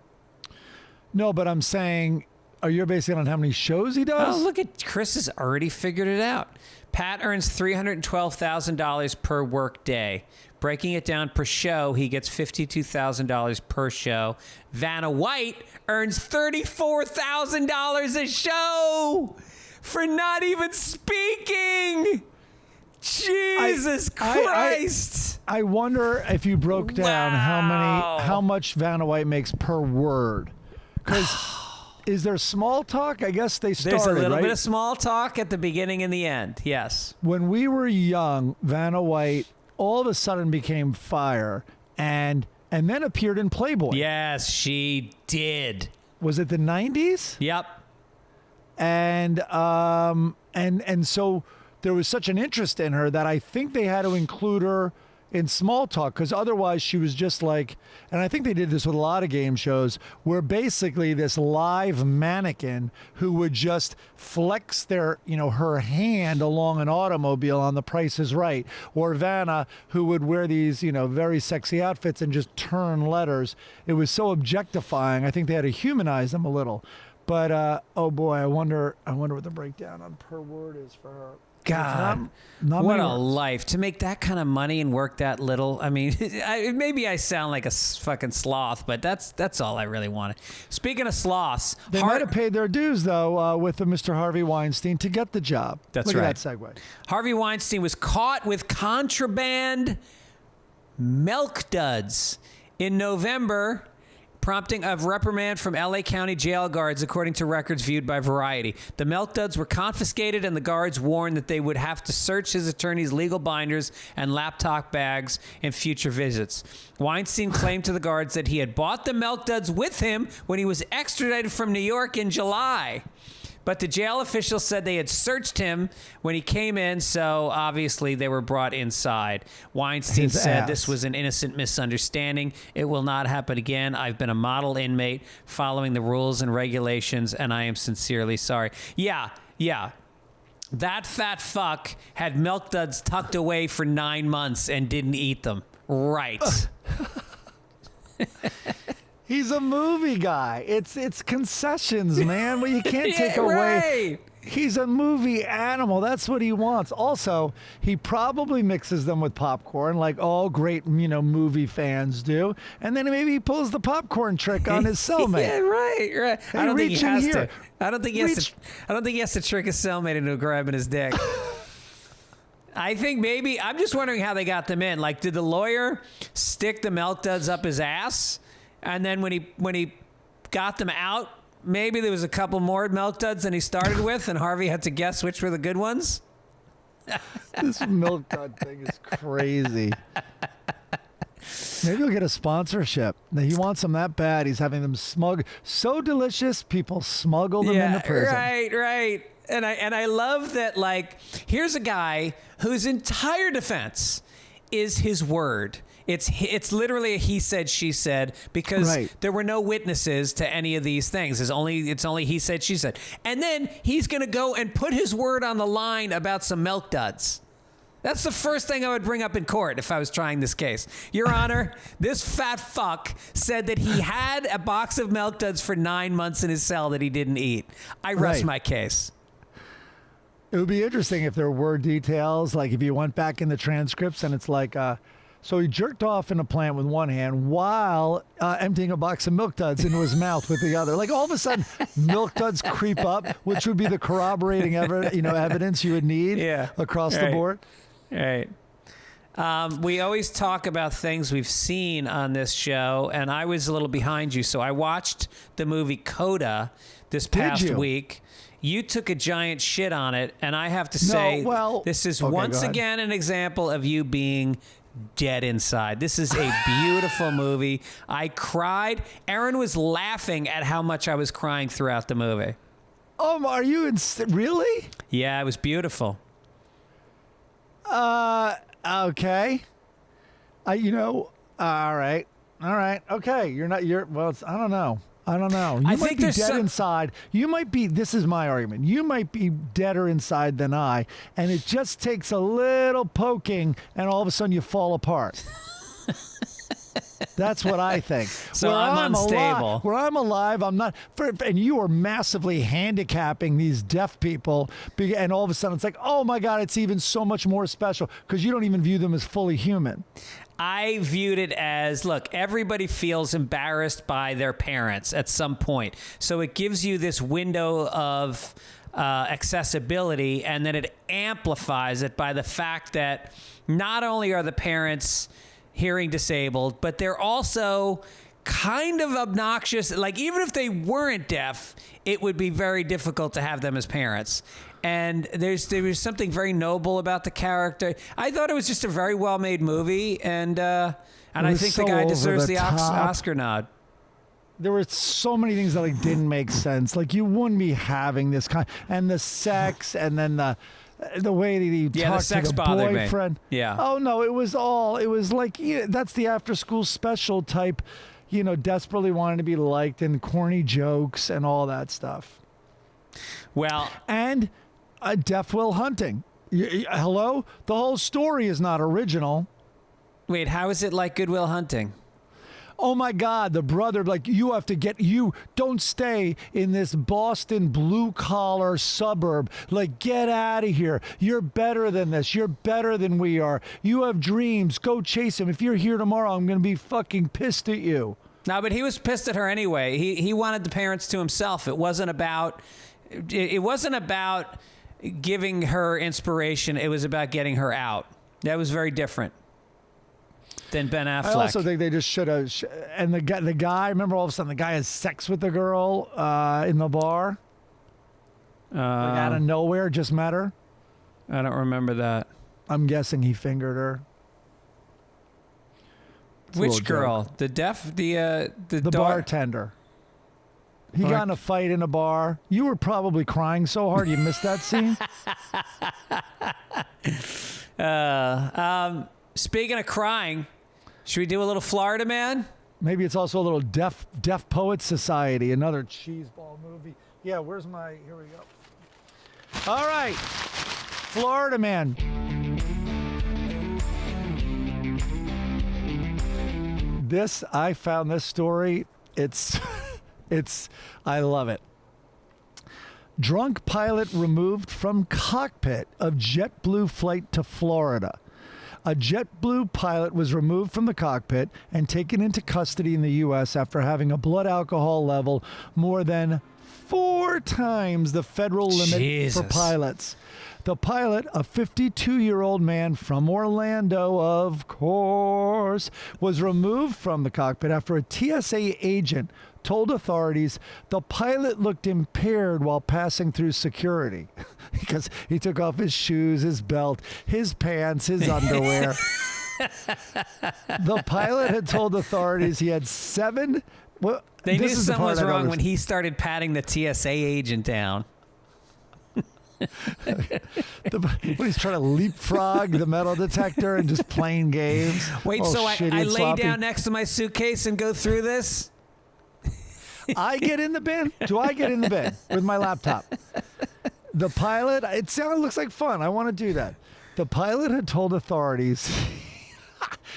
[SPEAKER 1] No, but I'm saying, are you basing it on how many shows he does?
[SPEAKER 2] Oh, look at Chris has already figured it out. Pat earns $312,000 per work day. Breaking it down per show, he gets $52,000 per show. Vanna White earns $34,000 a show for not even speaking. Jesus Christ.
[SPEAKER 1] I wonder if you broke down how much Vanna White makes per word. Because is there small talk? I guess they started,
[SPEAKER 2] There's a little
[SPEAKER 1] right?
[SPEAKER 2] bit of small talk at the beginning and the end. Yes.
[SPEAKER 1] When we were young, Vanna White all of a sudden became fire and then appeared in Playboy.
[SPEAKER 2] Yes, she did.
[SPEAKER 1] Was it the 90s?
[SPEAKER 2] Yep.
[SPEAKER 1] And so there was such an interest in her that I think they had to include her in small talk, because otherwise she was just like, and I think they did this with a lot of game shows, where basically this live mannequin who would just flex her hand along an automobile on The Price is Right, or Vanna who would wear these, very sexy outfits and just turn letters. It was so objectifying. I think they had to humanize them a little. But oh boy, I wonder what the breakdown on per word is for her.
[SPEAKER 2] God,
[SPEAKER 1] not
[SPEAKER 2] what
[SPEAKER 1] many
[SPEAKER 2] a
[SPEAKER 1] words.
[SPEAKER 2] life to make that kind of money and work that little. I mean, maybe I sound like a fucking sloth, but that's all I really wanted. Speaking of sloths,
[SPEAKER 1] They might have paid their dues, though, with the Mr. Harvey Weinstein to get the job.
[SPEAKER 2] That's
[SPEAKER 1] Look
[SPEAKER 2] right.
[SPEAKER 1] at that segue.
[SPEAKER 2] Harvey Weinstein was caught with contraband milk duds in November, prompting a reprimand from LA County jail guards, according to records viewed by Variety. The milk duds were confiscated, and the guards warned that they would have to search his attorney's legal binders and laptop bags in future visits. Weinstein claimed to the guards that he had bought the milk duds with him when he was extradited from New York in July. But the jail officials said they had searched him when he came in, so obviously they were brought inside. Weinstein
[SPEAKER 1] His
[SPEAKER 2] said
[SPEAKER 1] ass.
[SPEAKER 2] this was an innocent misunderstanding. It will not happen again. I've been a model inmate following the rules and regulations, and I am sincerely sorry. Yeah. That fat fuck had milk duds tucked away for 9 months and didn't eat them. Right.
[SPEAKER 1] He's a movie guy. It's concessions, man. Well, you can't take
[SPEAKER 2] Yeah,
[SPEAKER 1] away.
[SPEAKER 2] right.
[SPEAKER 1] He's a movie animal. That's what he wants. Also, he probably mixes them with popcorn, like all great, movie fans do. And then maybe he pulls the popcorn trick on his cellmate.
[SPEAKER 2] Yeah, right.
[SPEAKER 1] Hey,
[SPEAKER 2] I don't think he
[SPEAKER 1] reach in
[SPEAKER 2] has
[SPEAKER 1] here.
[SPEAKER 2] to. I don't think he has to trick his cellmate into grabbing his dick. I think maybe I'm just wondering how they got them in. Like, did the lawyer stick the milk duds up his ass, and then when he got them out, maybe there was a couple more milk duds than he started with, and Harvey had to guess which were the good ones?
[SPEAKER 1] This milk dud thing is crazy. Maybe he'll get a sponsorship. He wants them that bad. He's having them so delicious, people smuggle them into prison.
[SPEAKER 2] Right. And I love that, like, here's a guy whose entire defense is his word. It's literally a he said, she said, because there were no witnesses to any of these things. It's only he said, she said. And then he's going to go and put his word on the line about some milk duds. That's the first thing I would bring up in court if I was trying this case. Your Honor, this fat fuck said that he had a box of milk duds for 9 months in his cell that he didn't eat. I rest my case.
[SPEAKER 1] It would be interesting if there were details, like if you went back in the transcripts and it's like, so he jerked off in a plant with one hand while emptying a box of milk duds into his mouth with the other. Like all of a sudden, milk duds creep up, which would be the corroborating evidence you would need across the board.
[SPEAKER 2] Right. We always talk about things we've seen on this show, and I was a little behind you, so I watched the movie Coda this past week. You took a giant shit on it, and I have to say, this is once again an example of you being dead inside. This is a beautiful movie. I cried. Aaron was laughing at how much I was crying throughout the movie.
[SPEAKER 1] Are you really?
[SPEAKER 2] Yeah, it was beautiful.
[SPEAKER 1] Okay. All right. Okay. I don't know. You might be dead inside. You might be, this is my argument. You might be deader inside than I, and it just takes a little poking, and all of a sudden you fall apart. That's what I think.
[SPEAKER 2] So I'm unstable.
[SPEAKER 1] Where I'm alive, I'm not. And you are massively handicapping these deaf people. And all of a sudden it's like, oh my God, it's even so much more special because you don't even view them as fully human.
[SPEAKER 2] I viewed it as, look, everybody feels embarrassed by their parents at some point. So it gives you this window of accessibility, and then it amplifies it by the fact that not only are the parents hearing disabled, but they're also kind of obnoxious. Like, even if they weren't deaf, it would be very difficult to have them as parents. And there was something very noble about the character. I thought it was just a very well-made movie, and I think the guy deserves the Oscar nod.
[SPEAKER 1] There were so many things that didn't make sense. Like, you wouldn't be having this kind, and the sex, and then the way that he talked to the boyfriend.
[SPEAKER 2] Yeah.
[SPEAKER 1] Oh no, it was like that's the after-school special type. Desperately wanting to be liked and corny jokes and all that stuff.
[SPEAKER 2] Well,
[SPEAKER 1] and Deaf Will Hunting. Hello? The whole story is not original.
[SPEAKER 2] Wait, how is it like Good Will Hunting?
[SPEAKER 1] oh my God, the brother, like, you don't stay in this Boston blue collar suburb. Like, get out of here. You're better than this. You're better than we are. You have dreams. Go chase them. If you're here tomorrow, I'm going to be fucking pissed at you.
[SPEAKER 2] No, but he was pissed at her anyway. He wanted the parents to himself. It wasn't about giving her inspiration. It was about getting her out. That was very different than Ben Affleck.
[SPEAKER 1] I also think they just should have. And the guy, remember all of a sudden the guy has sex with the girl in the bar? Like out of nowhere, just met her?
[SPEAKER 2] I don't remember that.
[SPEAKER 1] I'm guessing he fingered her.
[SPEAKER 2] Which girl? Joke.
[SPEAKER 1] The bartender. He got in a fight in a bar. You were probably crying so hard you missed that scene.
[SPEAKER 2] Speaking of crying, should we do a little Florida Man?
[SPEAKER 1] Maybe it's also a little Deaf Poets Society, another cheeseball movie. Yeah, where's my... Here we go. All right. Florida Man. I found this story. I love it. Drunk pilot removed from cockpit of JetBlue flight to Florida. A JetBlue pilot was removed from the cockpit and taken into custody in the U.S. after having a blood alcohol level more than 4 times the federal limit for pilots. The pilot, a 52-year-old man from Orlando, of course, was removed from the cockpit after a TSA agent told authorities the pilot looked impaired while passing through security because he took off his shoes, his belt, his pants, his underwear. The pilot had told authorities he had 7... Well,
[SPEAKER 2] they knew something was wrong when he started patting the TSA agent down.
[SPEAKER 1] When he's trying to leapfrog the metal detector and just playing games.
[SPEAKER 2] Wait, so I lay down next to my suitcase and go through this?
[SPEAKER 1] I get in the bin? Do I get in the bin with my laptop? The pilot, looks like fun. I want to do that. The pilot had told authorities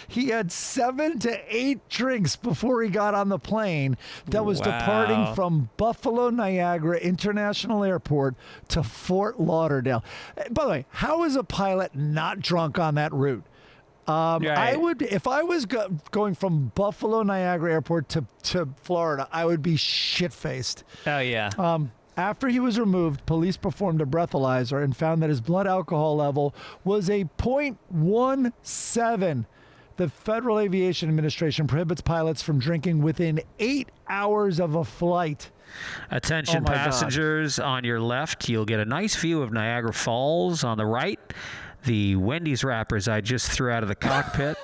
[SPEAKER 1] he had 7 to 8 drinks before he got on the plane that was departing from Buffalo Niagara International Airport to Fort Lauderdale. By the way, how is a pilot not drunk on that route? Right. I would, if I was going from Buffalo Niagara Airport to Florida, I would be shit-faced.
[SPEAKER 2] Oh, yeah.
[SPEAKER 1] After he was removed, police performed a breathalyzer and found that his blood alcohol level was a 0.17. The Federal Aviation Administration prohibits pilots from drinking within 8 hours of a flight.
[SPEAKER 3] Attention passengers, on your left, you'll get a nice view of Niagara Falls. On the right, the Wendy's wrappers I just threw out of the cockpit.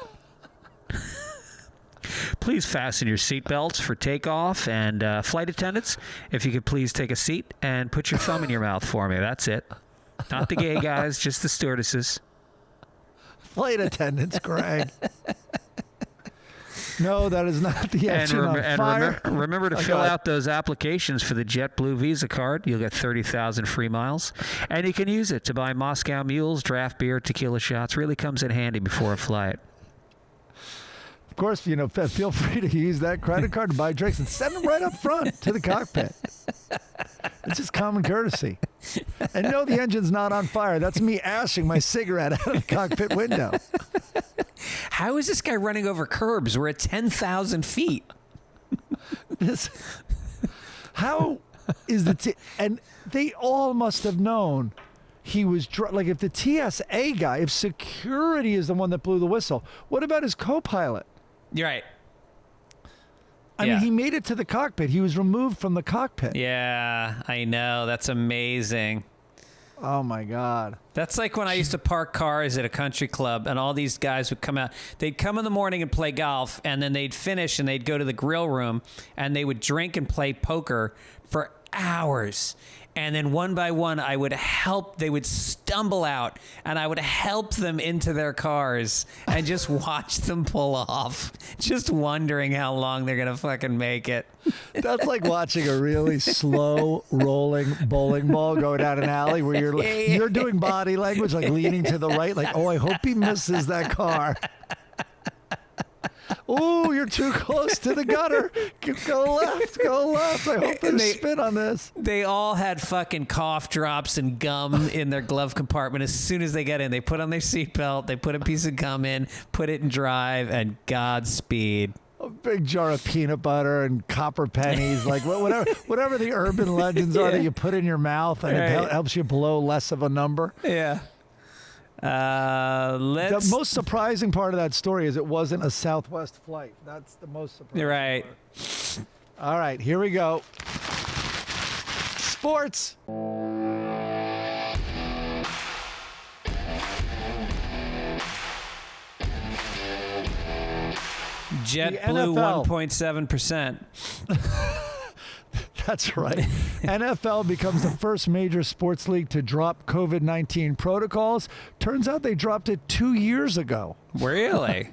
[SPEAKER 3] Please fasten your seatbelts for takeoff. And flight attendants, if you could please take a seat and put your thumb in your mouth for me. That's it. Not the gay guys, just the stewardesses.
[SPEAKER 1] Flight attendants, Greg. No, that is not the engine on fire.
[SPEAKER 3] Remember to fill out those applications for the JetBlue Visa card. You'll get 30,000 free miles. And you can use it to buy Moscow mules, draft beer, tequila shots. Really comes in handy before a flight.
[SPEAKER 1] Of course, feel free to use that credit card to buy drinks and send them right up front to the cockpit. It's just common courtesy. And no, the engine's not on fire. That's me ashing my cigarette out of the cockpit window.
[SPEAKER 2] How is this guy running over curbs? We're at 10,000 feet.
[SPEAKER 1] How is and they all must have known he was like, if the TSA guy, if security is the one that blew the whistle, what about his co-pilot?
[SPEAKER 2] You're right.
[SPEAKER 1] I mean, he made it to the cockpit. He was removed from the cockpit.
[SPEAKER 2] Yeah, I know. That's amazing.
[SPEAKER 1] Oh, my God.
[SPEAKER 2] That's like when I used to park cars at a country club, and all these guys would come out. They'd come in the morning and play golf, and then they'd finish, and they'd go to the grill room, and they would drink and play poker for hours. And then one by one, they would stumble out, and I would help them into their cars and just watch them pull off, just wondering how long they're going to fucking make it.
[SPEAKER 1] That's like watching a really slow rolling bowling ball go down an alley where you're doing body language, like leaning to the right, like, oh, I hope he misses that car. Ooh, you're too close to the gutter. Go left. Go left. I hope there's spit on this.
[SPEAKER 2] They all had fucking cough drops and gum in their glove compartment. As soon as they get in, they put on their seatbelt, they put a piece of gum in, put it in drive, and Godspeed.
[SPEAKER 1] A big jar of peanut butter and copper pennies, like whatever the urban legends are that you put in your mouth and it helps you blow less of a number.
[SPEAKER 2] Yeah.
[SPEAKER 1] The most surprising part of that story is it wasn't a Southwest flight. That's the most surprising
[SPEAKER 2] Right.
[SPEAKER 1] part. All right, here we go. Sports.
[SPEAKER 2] JetBlue 1.7%.
[SPEAKER 1] That's right. NFL becomes the first major sports league to drop COVID-19 protocols. Turns out they dropped it 2 years ago.
[SPEAKER 2] Really?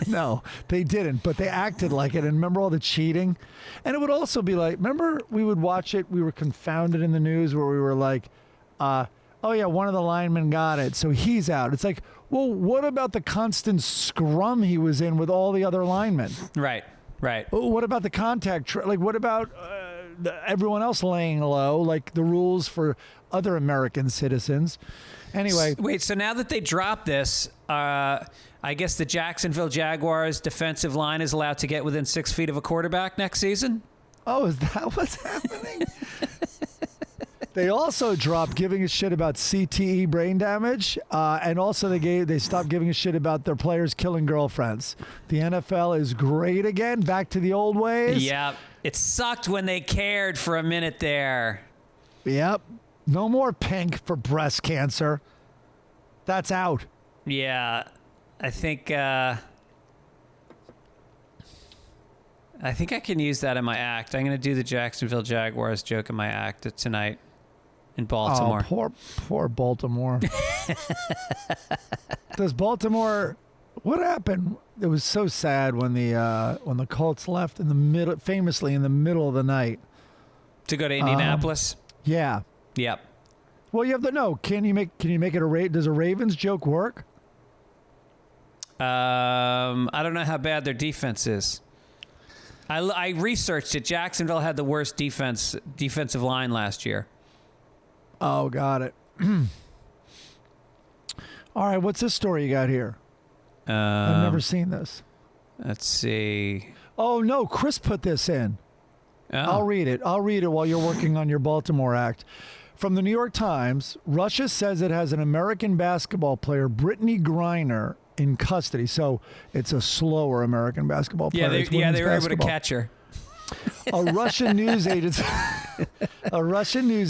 [SPEAKER 1] No, they didn't, but they acted like it. And remember all the cheating? And it would also be like, remember we would watch it, we were confounded in the news where we were like, oh yeah, one of the linemen got it, so he's out. It's like, well, what about the constant scrum he was in with all the other linemen?
[SPEAKER 2] Right.
[SPEAKER 1] What about the contact? Like, what about everyone else laying low? Like the rules for other American citizens. Anyway.
[SPEAKER 2] Wait, so now that they dropped this, I guess the Jacksonville Jaguars defensive line is allowed to get within 6 feet of a quarterback next season?
[SPEAKER 1] Oh, is that what's happening? They also dropped giving a shit about CTE brain damage, and also they stopped giving a shit about their players killing girlfriends. The NFL is great again, back to the old ways.
[SPEAKER 2] Yep. It sucked when they cared for a minute there.
[SPEAKER 1] Yep. No more pink for breast cancer. That's out.
[SPEAKER 2] Yeah. I think I can use that in my act. I'm going to do the Jacksonville Jaguars joke in my act tonight in Baltimore.
[SPEAKER 1] Oh, poor Baltimore. Does Baltimore? What happened? It was so sad when the Colts left famously in the middle of the night
[SPEAKER 2] To go to Indianapolis?
[SPEAKER 1] Yeah.
[SPEAKER 2] Yep.
[SPEAKER 1] Well, you have to know. Can you make it does a Ravens joke work?
[SPEAKER 2] I don't know how bad their defense is. I researched it. Jacksonville had the worst defensive line last year.
[SPEAKER 1] Oh, got it. All right, what's this story you got here? I've never seen this.
[SPEAKER 2] Let's see.
[SPEAKER 1] Oh, no, Chris put this in.
[SPEAKER 2] Oh.
[SPEAKER 1] I'll read it while you're working on your Baltimore act. From the New York Times, Russia says it has an American basketball player, Brittany Griner, in custody. So it's a slower American basketball player.
[SPEAKER 2] They were able to catch her.
[SPEAKER 1] A Russian news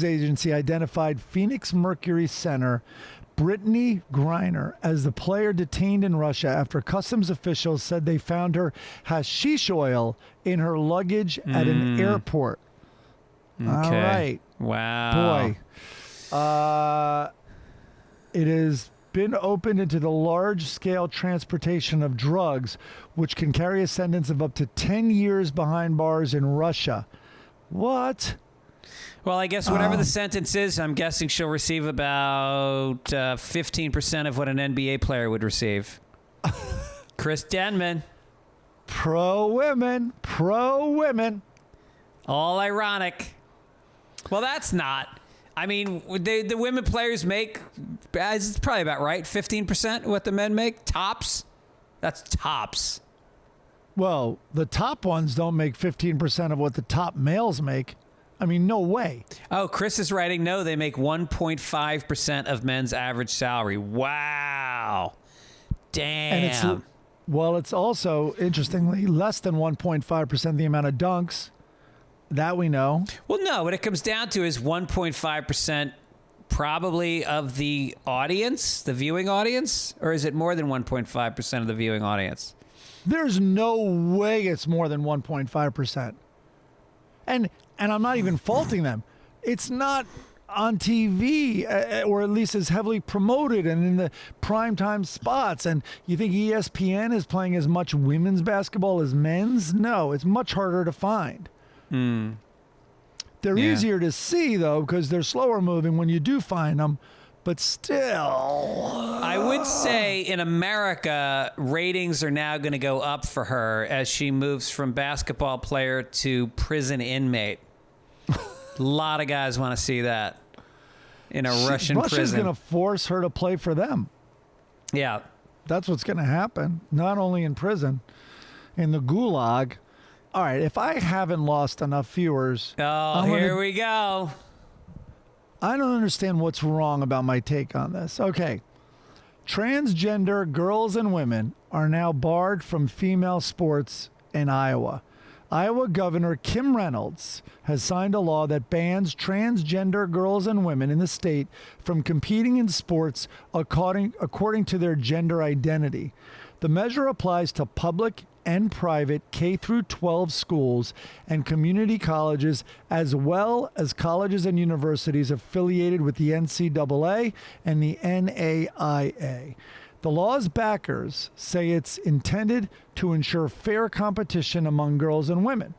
[SPEAKER 1] agency identified Phoenix Mercury center Brittany Griner as the player detained in Russia after customs officials said they found her hashish oil in her luggage at an airport.
[SPEAKER 2] Okay.
[SPEAKER 1] All right.
[SPEAKER 2] Wow.
[SPEAKER 1] Boy. It has been opened into the large-scale transportation of drugs, which can carry a sentence of up to 10 years behind bars in Russia. What?
[SPEAKER 2] Well, I guess whatever the sentence is, I'm guessing she'll receive about 15% of what an NBA player would receive. Chris Denman.
[SPEAKER 1] Pro-women.
[SPEAKER 2] All ironic. Well, that's not. I mean, the women players make, it's probably about right, 15% what the men make? Tops? That's tops.
[SPEAKER 1] Well, the top ones don't make 15% of what the top males make. I mean, no way.
[SPEAKER 2] Oh, Chris is writing, no, they make 1.5% of men's average salary. Wow. Damn.
[SPEAKER 1] And it's also, interestingly, less than 1.5% the amount of dunks. That we know.
[SPEAKER 2] Well, no, what it comes down to is 1.5% probably of the audience, the viewing audience, or is it more than 1.5% of the viewing audience?
[SPEAKER 1] There's no way it's more than 1.5%. And I'm not even faulting them. It's not on TV, or at least as heavily promoted and in the primetime spots. And you think ESPN is playing as much women's basketball as men's? No, it's much harder to find. They're easier to see, though, because they're slower moving when you do find them. but still.
[SPEAKER 2] I would say in America, ratings are now going to go up for her as she moves from basketball player to prison inmate. A lot of guys want to see that in a Russian
[SPEAKER 1] Russia's
[SPEAKER 2] prison.
[SPEAKER 1] going to force her to play for them.
[SPEAKER 2] Yeah.
[SPEAKER 1] That's what's going to happen. Not only in prison, in the gulag. All right, if I haven't lost enough viewers,
[SPEAKER 2] Here we go.
[SPEAKER 1] I don't understand what's wrong about my take on this. Okay. Transgender girls and women are now barred from female sports in Iowa. Iowa Governor Kim Reynolds has signed a law that bans transgender girls and women in the state from competing in sports according to their gender identity. The measure applies to public and private K through 12 schools and community colleges, as well as colleges and universities affiliated with the NCAA and the NAIA. The law's backers say it's intended to ensure fair competition among girls and women,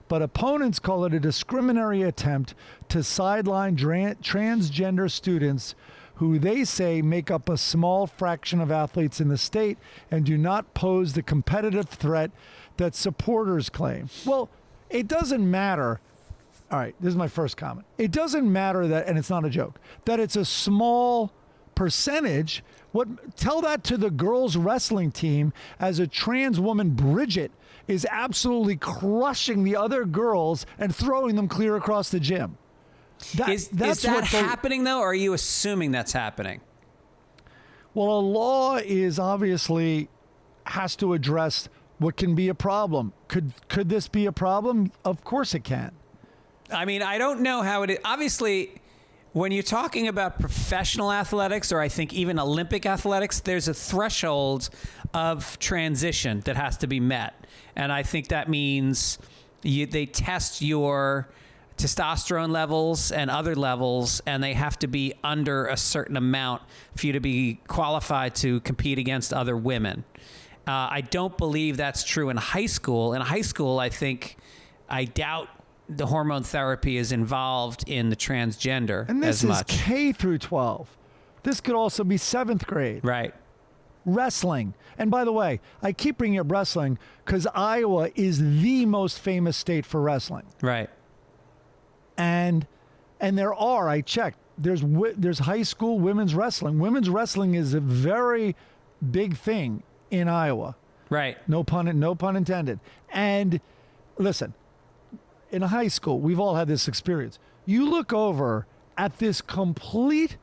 [SPEAKER 1] but opponents call it a discriminatory attempt to sideline transgender students who they say make up a small fraction of athletes in the state and do not pose the competitive threat that supporters claim. Well, it doesn't matter. All right, this is my first comment. It doesn't matter that, and it's not a joke, that it's a small percentage. Tell that to the girls wrestling team as a trans woman, Bridget, is absolutely crushing the other girls and throwing them clear across the gym.
[SPEAKER 2] Is that happening, though, or are you assuming that's happening?
[SPEAKER 1] Well, a law is obviously has to address what can be a problem. Could this be a problem? Of course it can.
[SPEAKER 2] I mean, I don't know how it is. Obviously, when you're talking about professional athletics, or I think even Olympic athletics, there's a threshold of transition that has to be met. And I think that means they test your testosterone levels and other levels, and they have to be under a certain amount for you to be qualified to compete against other women. I don't believe that's true in high school. In high school, I doubt the hormone therapy is involved in the transgender
[SPEAKER 1] and this
[SPEAKER 2] as much.
[SPEAKER 1] Is K through 12. This could also be 7th grade.
[SPEAKER 2] Right.
[SPEAKER 1] Wrestling. And by the way, I keep bringing up wrestling because Iowa is the most famous state for wrestling.
[SPEAKER 2] Right.
[SPEAKER 1] And I checked, there's high school women's wrestling. Women's wrestling is a very big thing in Iowa.
[SPEAKER 2] Right.
[SPEAKER 1] No pun intended. And listen, in high school, we've all had this experience. You look over at this complete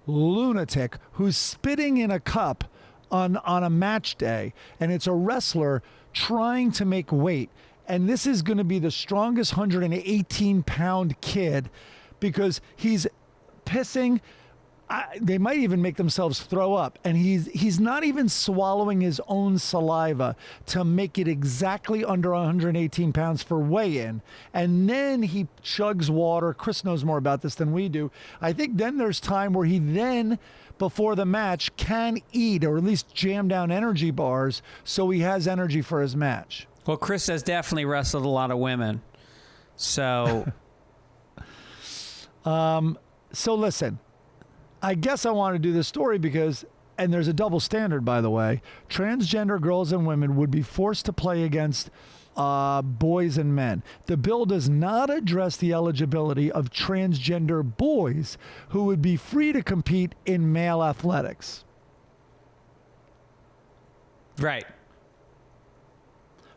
[SPEAKER 1] lunatic who's spitting in a cup on a match day, and it's a wrestler trying to make weight. And this is going to be the strongest 118-pound kid because he's pissing. They might even make themselves throw up. And he's not even swallowing his own saliva to make it exactly under 118 pounds for weigh-in. And then he chugs water. Chris knows more about this than we do. I think then there's time where he then, before the match, can eat or at least jam down energy bars so he has energy for his match.
[SPEAKER 2] Well, Chris has definitely wrestled a lot of women. So.
[SPEAKER 1] So listen, I guess I want to do this story because, and there's a double standard, by the way, transgender girls and women would be forced to play against boys and men. The bill does not address the eligibility of transgender boys who would be free to compete in male athletics.
[SPEAKER 2] Right.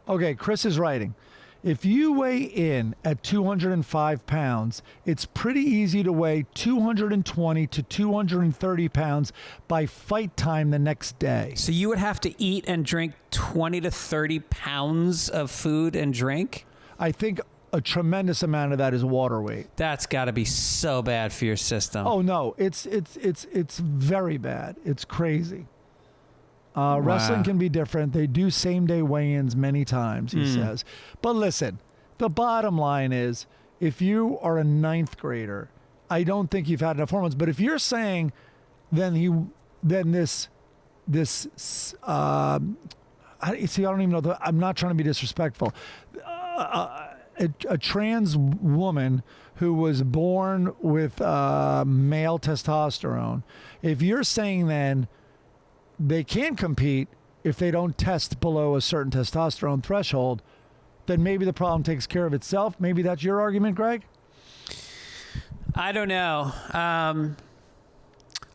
[SPEAKER 1] Okay, Chris is writing. If you weigh in at 205 pounds, it's pretty easy to weigh 220 to 230 pounds by fight time the next day.
[SPEAKER 2] So you would have to eat and drink 20 to 30 pounds of food and drink?
[SPEAKER 1] I think a tremendous amount of that is water weight.
[SPEAKER 2] That's got to be so bad for your system.
[SPEAKER 1] Oh no, it's very bad. It's crazy. Wrestling can be different. They do same-day weigh-ins many times, he says. But listen, the bottom line is, if you are a 9th grader, I don't think you've had enough hormones. But if you're saying, then this I don't even know. I'm not trying to be disrespectful. a trans woman who was born with male testosterone, if you're saying then they can't compete if they don't test below a certain testosterone threshold, then maybe the problem takes care of itself. Maybe that's your argument, Greg?
[SPEAKER 2] I don't know.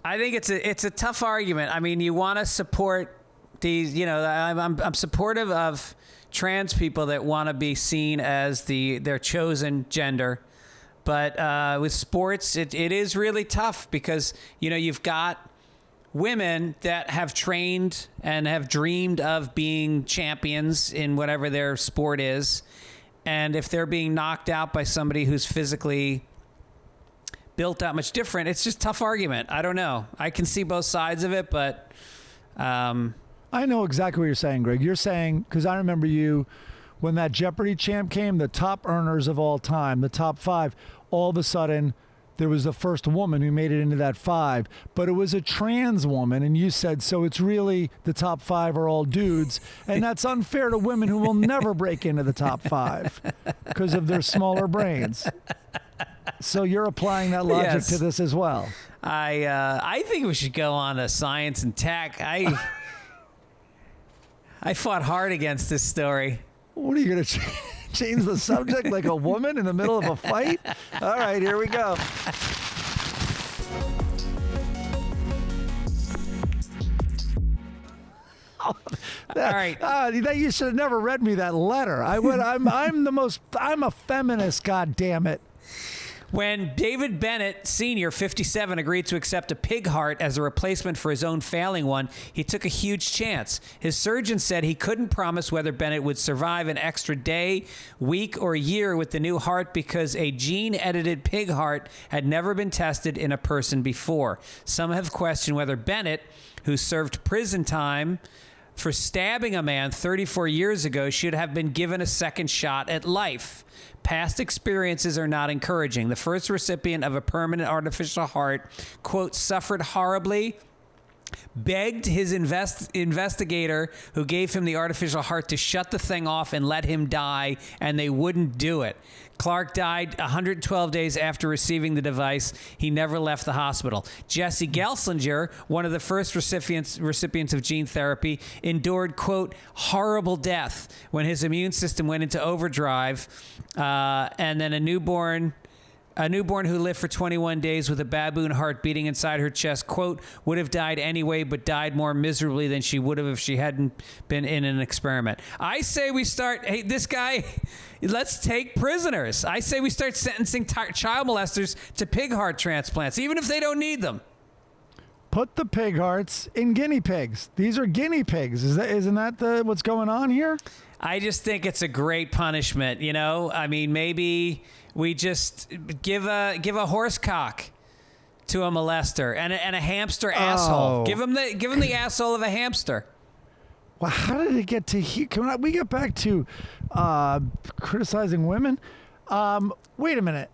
[SPEAKER 2] I think it's a tough argument. I mean, you want to support these, I'm supportive of trans people that want to be seen as their chosen gender. But with sports, it is really tough because, you've got women that have trained and have dreamed of being champions in whatever their sport is. And if they're being knocked out by somebody who's physically built that much different, it's just a tough argument. I don't know. I can see both sides of it, but
[SPEAKER 1] I know exactly what you're saying, Greg. You're saying, because I remember you, when that Jeopardy champ came, the top earners of all time, the top 5, all of a sudden, there was the first woman who made it into that 5, but it was a trans woman, and you said, so it's really the top 5 are all dudes, and that's unfair to women who will never break into the top 5 because of their smaller brains. So you're applying that logic to this as well.
[SPEAKER 2] I think we should go on to science and tech. I fought hard against this story.
[SPEAKER 1] What are you going to change the subject like a woman in the middle of a fight? All right, here we go.
[SPEAKER 2] All right.
[SPEAKER 1] You should have never read me that letter. I'm a feminist, God damn it.
[SPEAKER 2] When David Bennett Sr., 57, agreed to accept a pig heart as a replacement for his own failing one, he took a huge chance. His surgeon said he couldn't promise whether Bennett would survive an extra day, week, or year with the new heart because a gene-edited pig heart had never been tested in a person before. Some have questioned whether Bennett, who served prison time for stabbing a man 34 years ago, should have been given a second shot at life. Past experiences are not encouraging. The first recipient of a permanent artificial heart, quote, suffered horribly, begged his investigator who gave him the artificial heart to shut the thing off and let him die, and they wouldn't do it. Clark died 112 days after receiving the device. He never left the hospital. Jesse Gelsinger, one of the first recipients of gene therapy, endured, quote, horrible death when his immune system went into overdrive, and then a newborn who lived for 21 days with a baboon heart beating inside her chest, quote, would have died anyway, but died more miserably than she would have if she hadn't been in an experiment. I say we start, hey, this guy, let's take prisoners. I say we start sentencing child molesters to pig heart transplants, even if they don't need them.
[SPEAKER 1] Put the pig hearts in guinea pigs. These are guinea pigs. Isn't that what's going on here?
[SPEAKER 2] I just think it's a great punishment, I mean, maybe we just give a horse cock to a molester and a hamster asshole. Give him the asshole of a hamster.
[SPEAKER 1] Well, how did it get to here? Can we get back to criticizing women? Wait a minute.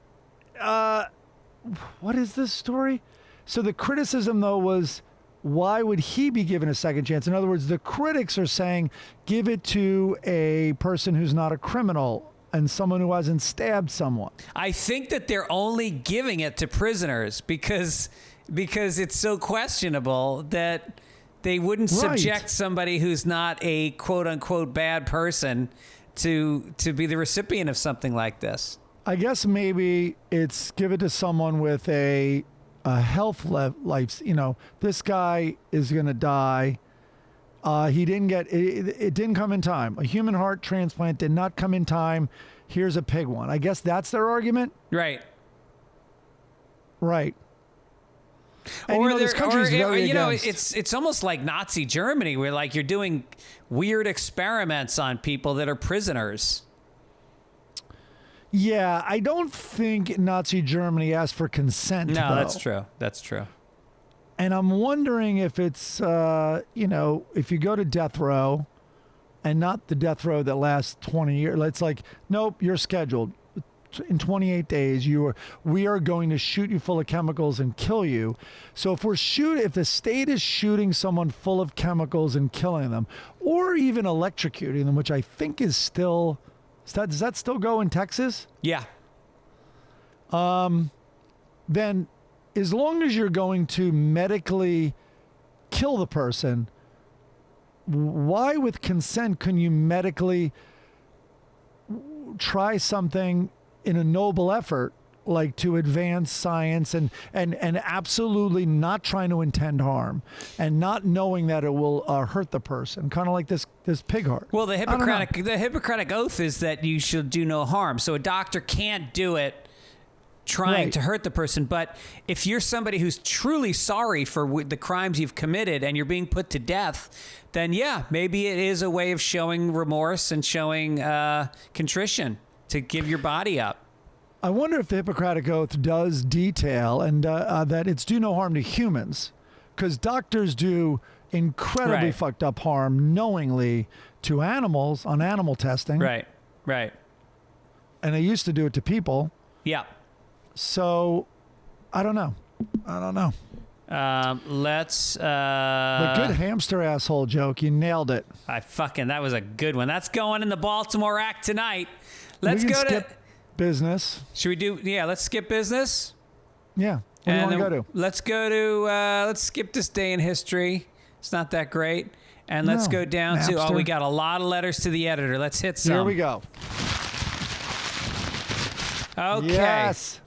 [SPEAKER 1] What is this story? So the criticism, though, was why would he be given a second chance? In other words, the critics are saying give it to a person who's not a criminal and someone who hasn't stabbed someone.
[SPEAKER 2] I think that they're only giving it to prisoners because it's so questionable that they wouldn't subject somebody who's not a quote-unquote bad person to be the recipient of something like this.
[SPEAKER 1] I guess maybe it's give it to someone with a health life. This guy is going to die. He didn't get it didn't come in time. A human heart transplant did not come in time. Here's a pig one. I guess that's their argument.
[SPEAKER 2] Right.
[SPEAKER 1] And this country's very against.
[SPEAKER 2] It's almost like Nazi Germany, where like you're doing weird experiments on people that are prisoners.
[SPEAKER 1] Yeah, I don't think Nazi Germany asked for consent.
[SPEAKER 2] No,
[SPEAKER 1] though.
[SPEAKER 2] That's true.
[SPEAKER 1] And I'm wondering if it's, if you go to death row and not the death row that lasts 20 years, it's like, nope, you're scheduled. In 28 days, we are going to shoot you full of chemicals and kill you. So if the state is shooting someone full of chemicals and killing them, or even electrocuting them, which I think is still Does that still go in Texas?
[SPEAKER 2] Yeah.
[SPEAKER 1] Then as long as you're going to medically kill the person, why with consent can you medically try something in a noble effort like to advance science and absolutely not trying to intend harm and not knowing that it will hurt the person, kind of like this pig heart?
[SPEAKER 2] Well, the Hippocratic oath is that you should do no harm. So a doctor can't do it trying to hurt the person. But if you're somebody who's truly sorry for the crimes you've committed and you're being put to death, then yeah, maybe it is a way of showing remorse and showing contrition to give your body up.
[SPEAKER 1] I wonder if the Hippocratic Oath does detail and that it's do no harm to humans, because doctors do incredibly fucked up harm knowingly to animals on animal testing.
[SPEAKER 2] Right.
[SPEAKER 1] And they used to do it to people.
[SPEAKER 2] Yeah.
[SPEAKER 1] So, I don't know.
[SPEAKER 2] Let's.
[SPEAKER 1] The good hamster asshole joke. You nailed it.
[SPEAKER 2] That was a good one. That's going in the Baltimore act tonight. Let's
[SPEAKER 1] we can
[SPEAKER 2] go
[SPEAKER 1] skip business.
[SPEAKER 2] Should we do? Yeah, let's skip business.
[SPEAKER 1] Yeah. What do you want to go to?
[SPEAKER 2] Let's go to. Let's skip this day in history. It's not that great. And let's go down to. Oh, we got a lot of letters to the editor. Let's hit some.
[SPEAKER 1] Here we go.
[SPEAKER 2] Okay.
[SPEAKER 1] Yes.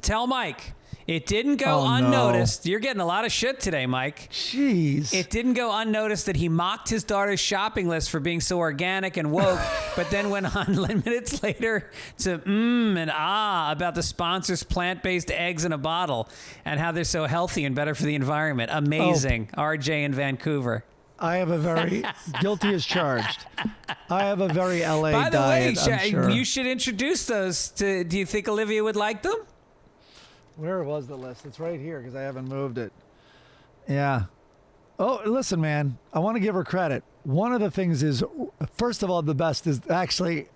[SPEAKER 2] Tell Mike. It didn't go unnoticed.
[SPEAKER 1] No.
[SPEAKER 2] You're getting a lot of shit today, Mike.
[SPEAKER 1] Jeez.
[SPEAKER 2] It didn't go unnoticed that he mocked his daughter's shopping list for being so organic and woke, but then went on minutes later to and about the sponsor's plant-based eggs in a bottle and how they're so healthy and better for the environment. Amazing. RJ in Vancouver.
[SPEAKER 1] I have a very guilty as charged. I have a very LA
[SPEAKER 2] By the
[SPEAKER 1] diet,
[SPEAKER 2] way,
[SPEAKER 1] I'm sure.
[SPEAKER 2] you should introduce those to. Do you think Olivia would like them?
[SPEAKER 1] Where was the list? It's right here because I haven't moved it. Yeah. Oh, listen, man. I want to give her credit. One of the things is, first of all, the best is actually,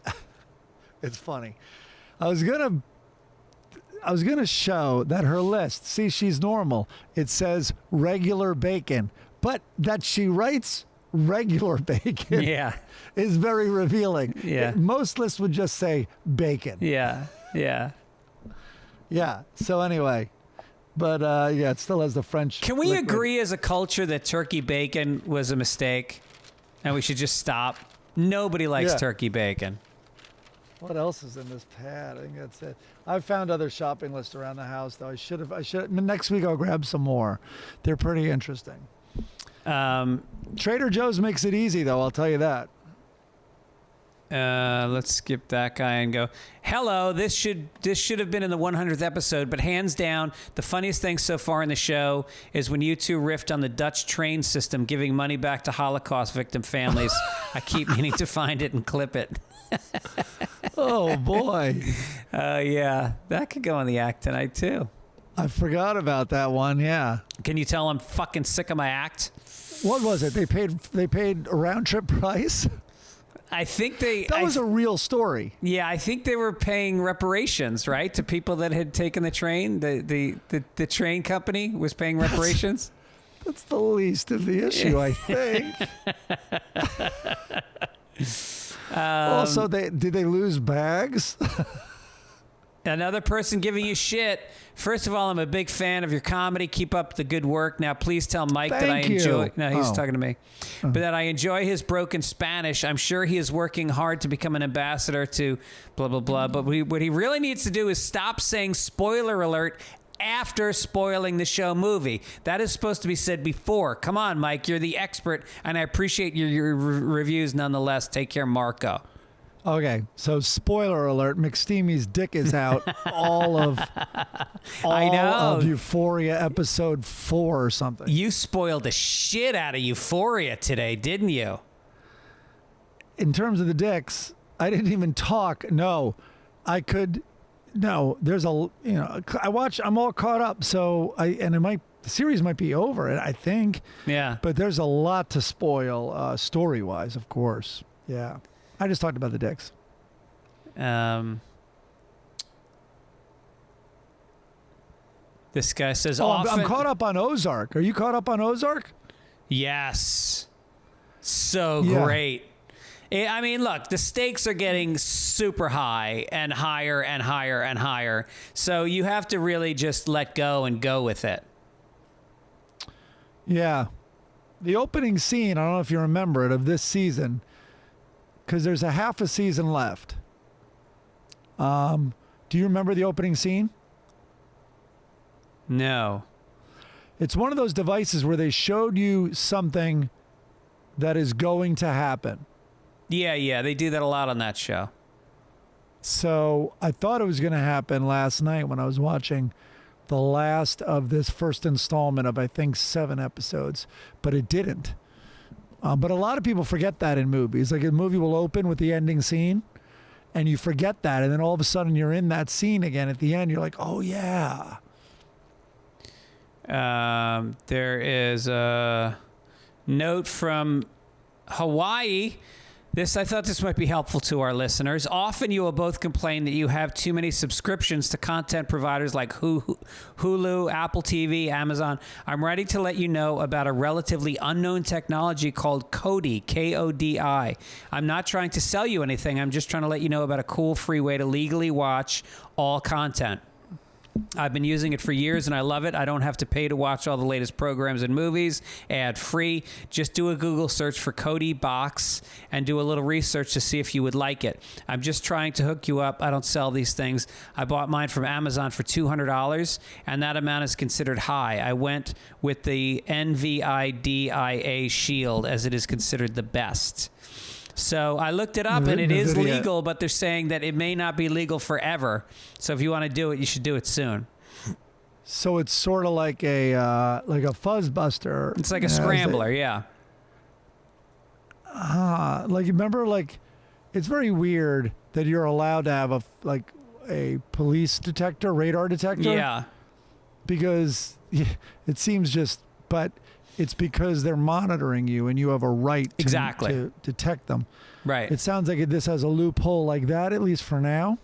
[SPEAKER 1] it's funny. I was gonna show that her list. See, she's normal. It says regular bacon, but that she writes regular bacon.
[SPEAKER 2] Yeah.
[SPEAKER 1] Is very revealing.
[SPEAKER 2] Yeah.
[SPEAKER 1] Most lists would just say bacon.
[SPEAKER 2] Yeah.
[SPEAKER 1] Yeah. So anyway, but it still has the French.
[SPEAKER 2] Can we
[SPEAKER 1] liquid.
[SPEAKER 2] agree as a culture that turkey bacon was a mistake, and we should just stop? Nobody likes turkey bacon.
[SPEAKER 1] What else is in this pad? I think that's it. I've found other shopping lists around the house, though. I should. Next week I'll grab some more. They're pretty interesting. Trader Joe's makes it easy, though. I'll tell you that.
[SPEAKER 2] Let's skip that guy and go. Hello, this should have been in the 100th episode, but hands down, the funniest thing so far in the show is when you two riffed on the Dutch train system, giving money back to Holocaust victim families. I keep meaning to find it and clip it.
[SPEAKER 1] Oh boy.
[SPEAKER 2] Yeah, that could go on the act tonight too.
[SPEAKER 1] I forgot about that one. Yeah.
[SPEAKER 2] Can you tell I'm fucking sick of my act?
[SPEAKER 1] What was it? They paid a round trip price.
[SPEAKER 2] I think
[SPEAKER 1] that was a real story.
[SPEAKER 2] Yeah, I think they were paying reparations, right, to people that had taken the train. The train company was paying reparations.
[SPEAKER 1] That's the least of the issue, I think. Also, did they lose bags?
[SPEAKER 2] Another person giving you shit. First of all, I'm a big fan of your comedy. Keep up the good work. Now, please tell Mike that I enjoy. No, he's talking to me. But that I enjoy his broken Spanish. I'm sure he is working hard to become an ambassador to blah, blah, blah. But what he really needs to do is stop saying spoiler alert after spoiling the show movie. That is supposed to be said before. Come on, Mike. You're the expert, and I appreciate your reviews nonetheless. Take care, Marco.
[SPEAKER 1] Okay, so spoiler alert: McSteamy's dick is out all of Euphoria episode 4 or something.
[SPEAKER 2] You spoiled the shit out of Euphoria today, didn't you?
[SPEAKER 1] In terms of the dicks, I didn't even talk. No, I could. No, there's I'm all caught up. So the series might be over. I think.
[SPEAKER 2] Yeah.
[SPEAKER 1] But there's a lot to spoil, story wise, of course. Yeah. I just talked about the dicks.
[SPEAKER 2] This guy says,
[SPEAKER 1] I'm caught up on Ozark. Are you caught up on Ozark?
[SPEAKER 2] Yes. So great. I mean, look, the stakes are getting super high and higher and higher and higher. So you have to really just let go and go with it.
[SPEAKER 1] Yeah. The opening scene, I don't know if you remember it, of this season, because there's a half a season left. Do you remember the opening scene?
[SPEAKER 2] No.
[SPEAKER 1] It's one of those devices where they showed you something that is going to happen.
[SPEAKER 2] Yeah, they do that a lot on that show.
[SPEAKER 1] So I thought it was going to happen last night when I was watching the last of this first installment of, I think, 7 episodes, but it didn't. But a lot of people forget that in movies. Like a movie will open with the ending scene, and you forget that, and then all of a sudden you're in that scene again at the end. You're like, oh, yeah.
[SPEAKER 2] There is a note from Hawaii. I thought this might be helpful to our listeners. Often you will both complain that you have too many subscriptions to content providers like Hulu, Apple TV, Amazon. I'm ready to let you know about a relatively unknown technology called Kodi, Kodi. I'm not trying to sell you anything. I'm just trying to let you know about a cool free way to legally watch all content. I've been using it for years and I love it. I don't have to pay to watch all the latest programs and movies ad free. Just do a Google search for Kodi Box and do a little research to see if you would like it. I'm just trying to hook you up. I don't sell these things. I bought mine from Amazon for $200 and that amount is considered high. I went with the NVIDIA Shield as it is considered the best. So I looked it up, and it is legal, but they're saying that it may not be legal forever. So if you want to do it, you should do it soon.
[SPEAKER 1] So it's sort of like a fuzzbuster.
[SPEAKER 2] It's like a scrambler, yeah.
[SPEAKER 1] Like, remember, like, it's very weird that you're allowed to have a police detector, radar detector.
[SPEAKER 2] Yeah.
[SPEAKER 1] Because it seems but it's because they're monitoring you and you have a right to detect them.
[SPEAKER 2] Right.
[SPEAKER 1] It sounds like this has a loophole like that, at least for now.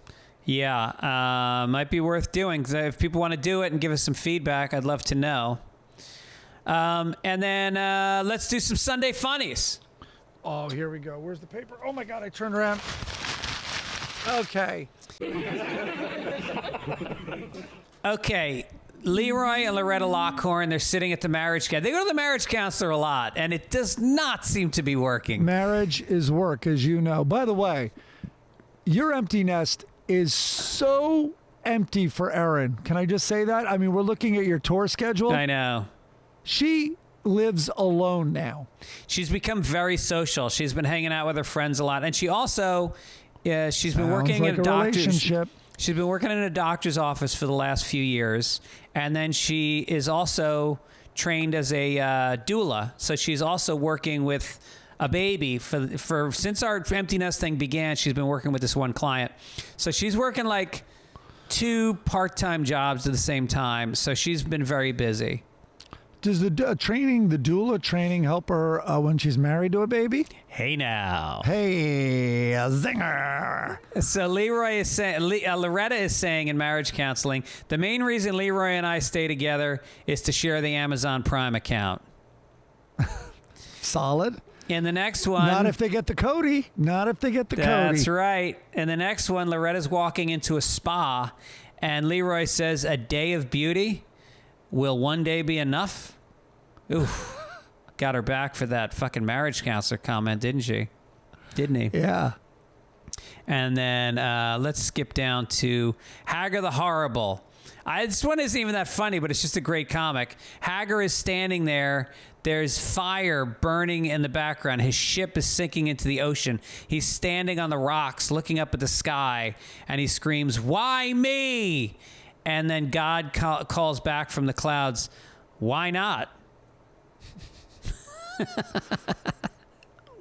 [SPEAKER 2] Yeah. Might be worth doing. If people want to do it and give us some feedback, I'd love to know. And then let's do some Sunday funnies.
[SPEAKER 1] Oh, here we go. Where's the paper? Oh, my God, I turned around. Okay.
[SPEAKER 2] Okay. Leroy and Loretta Lockhorn, they're sitting at the marriage counselor. They go to the marriage counselor a lot, and it does not seem to be working.
[SPEAKER 1] Marriage is work, as you know. By the way, your empty nest is so empty for Erin. Can I just say that? I mean, we're looking at your tour schedule.
[SPEAKER 2] I know.
[SPEAKER 1] She lives alone now.
[SPEAKER 2] She's become very social. She's been hanging out with her friends a lot, and she also, she's been working in a doctor's relationship. She's been working in a doctor's office for the last few years, and then she is also trained as a doula. So she's also working with a baby for since our empty nest thing began. She's been working with this one client, so she's working like 2 part-time jobs at the same time. So she's been very busy.
[SPEAKER 1] Does the doula training help her when she's married to a baby?
[SPEAKER 2] Hey now.
[SPEAKER 1] Hey, a zinger.
[SPEAKER 2] So Leroy is saying, Loretta is saying in marriage counseling, the main reason Leroy and I stay together is to share the Amazon Prime account.
[SPEAKER 1] Solid.
[SPEAKER 2] In the next one.
[SPEAKER 1] Not if they get the Kodi. Not if they get the Kodi.
[SPEAKER 2] That's right. In the next one, Loretta's walking into a spa, and Leroy says, a day of beauty? Will one day be enough? Oof. Got her back for that fucking marriage counselor comment, didn't she? Didn't he?
[SPEAKER 1] Yeah.
[SPEAKER 2] And then let's skip down to Hagar the Horrible. This one isn't even that funny, but it's just a great comic. Hagar is standing there. There's fire burning in the background. His ship is sinking into the ocean. He's standing on the rocks looking up at the sky, and he screams, "Why me?" And then God calls back from the clouds, "Why not?"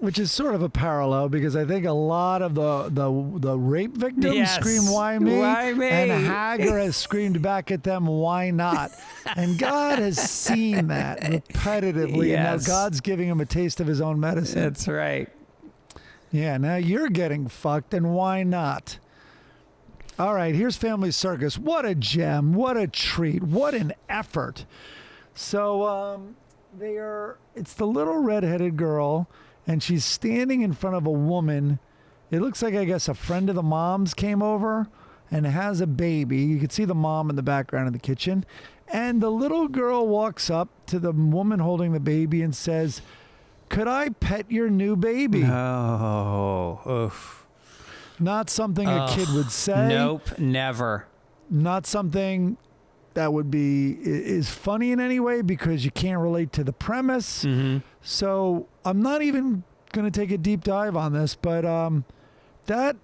[SPEAKER 1] Which is sort of a parallel, because I think a lot of the rape victims scream, "Why me?"
[SPEAKER 2] Why me?
[SPEAKER 1] And Hagar has screamed back at them, "Why not?" And God has seen that repetitively.
[SPEAKER 2] Yes.
[SPEAKER 1] And now God's giving him a taste of his own medicine.
[SPEAKER 2] That's right.
[SPEAKER 1] Yeah, now you're getting fucked, and why not? All right, here's Family Circus. What a gem. What a treat. What an effort. So it's the little redheaded girl and she's standing in front of a woman. It looks like, I guess, a friend of the mom's came over and has a baby. You can see the mom in the background of the kitchen. And the little girl walks up to the woman holding the baby and says, "Could I pet your new baby?"
[SPEAKER 2] Oh, oof.
[SPEAKER 1] Not something a kid would say.
[SPEAKER 2] Nope, never.
[SPEAKER 1] Not something that would be is funny in any way because you can't relate to the premise.
[SPEAKER 2] Mm-hmm.
[SPEAKER 1] So I'm not even going to take a deep dive on this, but that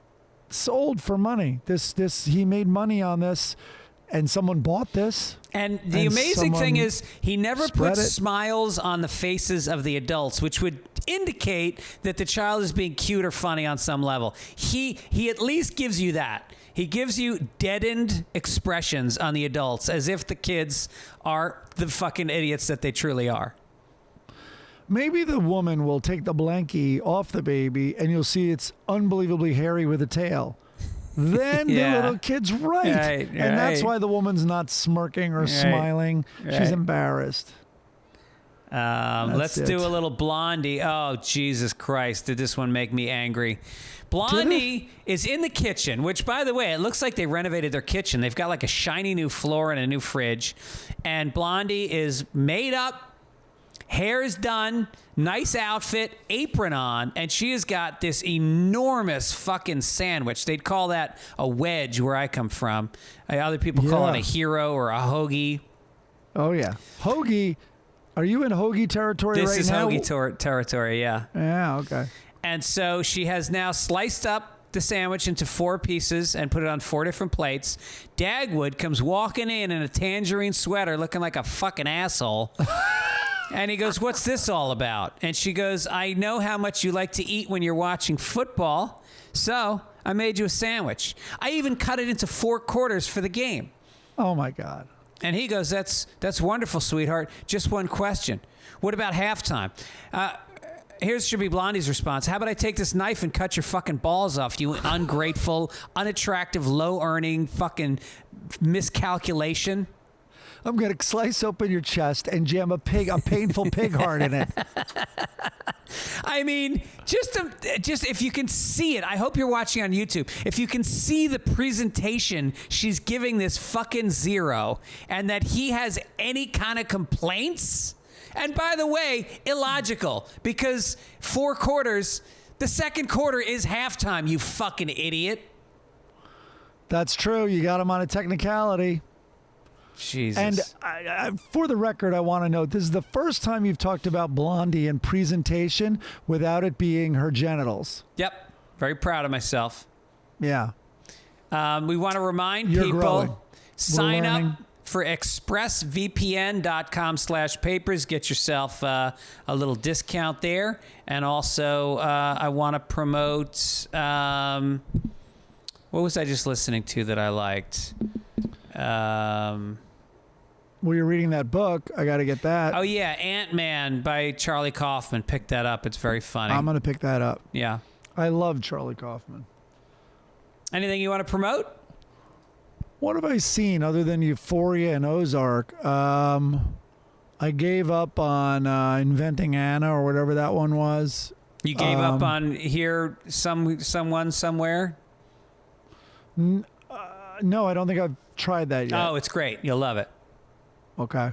[SPEAKER 1] sold for money. This he made money on this, and someone bought this.
[SPEAKER 2] And the amazing thing is he never puts
[SPEAKER 1] it.
[SPEAKER 2] smiles on the faces of the adults, which would indicate that the child is being cute or funny on some level. He at least gives you that. He gives you deadened expressions on the adults as if the kids are the fucking idiots that they truly are.
[SPEAKER 1] Maybe the woman will take the blankie off the baby and you'll see it's unbelievably hairy with a tail. Then
[SPEAKER 2] Yeah.
[SPEAKER 1] the little kid's right. And that's why the woman's not smirking or smiling. She's embarrassed.
[SPEAKER 2] Let's do a little Blondie. Oh, Jesus Christ. Did this one make me angry? Blondie is in the kitchen, which, by the way, it looks like they renovated their kitchen. They've got like a shiny new floor and a new fridge. And Blondie is made up. Hair is done, nice outfit, apron on, and she has got this enormous fucking sandwich. They'd call that a wedge where I come from. Other people call it a hero or a hoagie.
[SPEAKER 1] Oh, yeah. Hoagie. Are you in hoagie territory right now?
[SPEAKER 2] This is hoagie territory, yeah.
[SPEAKER 1] Yeah, okay.
[SPEAKER 2] And so she has now sliced up the sandwich into 4 pieces and put it on 4 different plates. Dagwood comes walking in a tangerine sweater looking like a fucking asshole. And he goes, "What's this all about?" And she goes, "I know how much you like to eat when you're watching football, so I made you a sandwich. I even cut it into 4 quarters for the game."
[SPEAKER 1] Oh, my God.
[SPEAKER 2] And he goes, that's wonderful, sweetheart. Just one question. What about halftime? Here's should be Blondie's response. How about I take this knife and cut your fucking balls off, you ungrateful, unattractive, low-earning fucking miscalculation?
[SPEAKER 1] I'm going to slice open your chest and jam a painful pig heart in it.
[SPEAKER 2] I mean, just if you can see it, I hope you're watching on YouTube. If you can see the presentation she's giving this fucking zero and that he has any kind of complaints. And by the way, illogical because 4 quarters, the second quarter is halftime, you fucking idiot.
[SPEAKER 1] That's true. You got him on a technicality.
[SPEAKER 2] Jesus.
[SPEAKER 1] And I, for the record, I want to note this is the first time you've talked about Blondie in presentation without it being her genitals.
[SPEAKER 2] Yep. Very proud of myself.
[SPEAKER 1] Yeah.
[SPEAKER 2] We want to remind
[SPEAKER 1] You're
[SPEAKER 2] people,
[SPEAKER 1] growing.
[SPEAKER 2] sign
[SPEAKER 1] We're learning.
[SPEAKER 2] up for expressvpn.com/papers. Get yourself a little discount there. And also, I want to promote, what was I just listening to that I liked?
[SPEAKER 1] Well, you're reading that book. I got to get that.
[SPEAKER 2] Oh, yeah. Ant-Man by Charlie Kaufman. Pick that up. It's very funny.
[SPEAKER 1] I'm going to pick that up.
[SPEAKER 2] Yeah.
[SPEAKER 1] I love Charlie Kaufman.
[SPEAKER 2] Anything you want to promote?
[SPEAKER 1] What have I seen other than Euphoria and Ozark? I gave up on Inventing Anna or whatever that one was.
[SPEAKER 2] You gave up on Here Someone Somewhere?
[SPEAKER 1] No, I don't think I've tried that yet.
[SPEAKER 2] Oh, it's great. You'll love it.
[SPEAKER 1] Okay.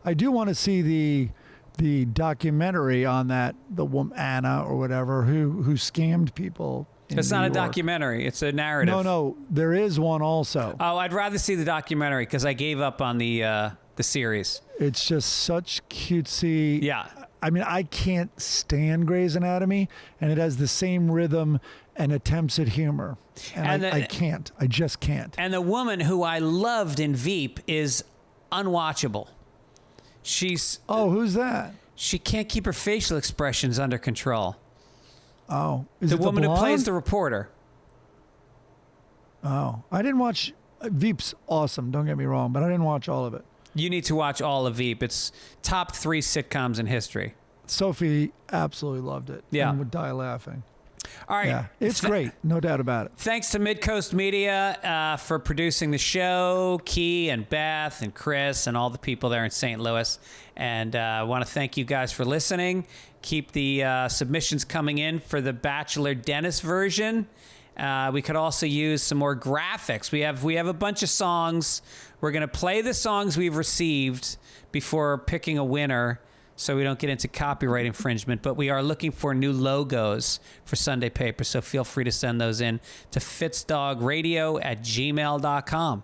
[SPEAKER 1] I do want to see the documentary on that, the woman Anna or whatever who scammed people.
[SPEAKER 2] It's not a documentary. It's a narrative.
[SPEAKER 1] No, there is one also.
[SPEAKER 2] Oh, I'd rather see the documentary because I gave up on the series.
[SPEAKER 1] It's just such cutesy.
[SPEAKER 2] Yeah.
[SPEAKER 1] I mean, I can't stand Grey's Anatomy, and it has the same rhythm and attempts at humor. And I can't. I just can't.
[SPEAKER 2] And the woman who I loved in Veep is unwatchable. She's...
[SPEAKER 1] Oh, who's that?
[SPEAKER 2] She can't keep her facial expressions under control.
[SPEAKER 1] Oh. Is
[SPEAKER 2] the
[SPEAKER 1] it
[SPEAKER 2] woman
[SPEAKER 1] the
[SPEAKER 2] who plays
[SPEAKER 1] blonde?
[SPEAKER 2] the reporter.
[SPEAKER 1] Oh. I didn't watch... Veep's awesome, don't get me wrong, but I didn't watch all of it.
[SPEAKER 2] You need to watch all of Veep. It's top 3 sitcoms in history.
[SPEAKER 1] Sophie absolutely loved it.
[SPEAKER 2] Yeah.
[SPEAKER 1] And would die laughing.
[SPEAKER 2] All right.
[SPEAKER 1] Yeah, it's great. No doubt about it.
[SPEAKER 2] Thanks to Midcoast Media for producing the show, Key and Beth and Chris and all the people there in St. Louis. And I want to thank you guys for listening. keep the submissions coming in for the Bachelor Dennis version. We could also use some more graphics. We have a bunch of songs. We're going to play the songs we've received before picking a winner so we don't get into copyright infringement. But we are looking for new logos for Sunday Paper, so feel free to send those in to fitzdogradio@gmail.com.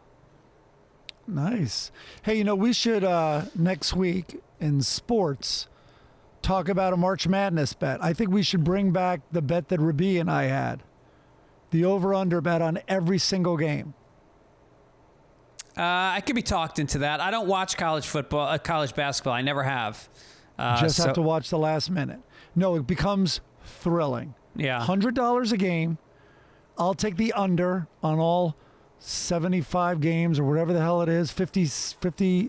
[SPEAKER 1] Nice. Hey, we should next week in sports talk about a March Madness bet. I think we should bring back the bet that Rabi and I had. The over-under bet on every single game.
[SPEAKER 2] I could be talked into that. I don't watch college football, college basketball. I never have.
[SPEAKER 1] Just have to watch the last minute. No, it becomes thrilling.
[SPEAKER 2] Yeah.
[SPEAKER 1] $100 a game. I'll take the under on all 75 games or whatever the hell it is. 50,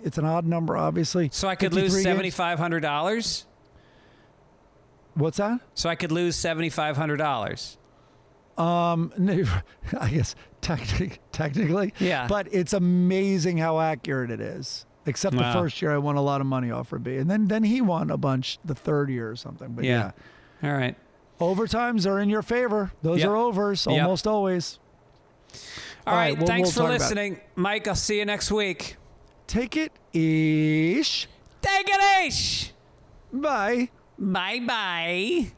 [SPEAKER 1] it's an odd number, obviously.
[SPEAKER 2] So I could lose $7,500?
[SPEAKER 1] What's that?
[SPEAKER 2] So I could lose $7,500.
[SPEAKER 1] I guess technically.
[SPEAKER 2] Yeah.
[SPEAKER 1] But it's amazing how accurate it is. Except the first year I won a lot of money off Rabi. And then he won a bunch the third year or something. But yeah.
[SPEAKER 2] All right.
[SPEAKER 1] Overtimes are in your favor. Those are overs almost always.
[SPEAKER 2] All right.
[SPEAKER 1] Well,
[SPEAKER 2] Thanks
[SPEAKER 1] we'll
[SPEAKER 2] for listening. Mike, I'll see you next week.
[SPEAKER 1] Take it ish.
[SPEAKER 2] Take it ish.
[SPEAKER 1] Bye.
[SPEAKER 2] Bye-bye.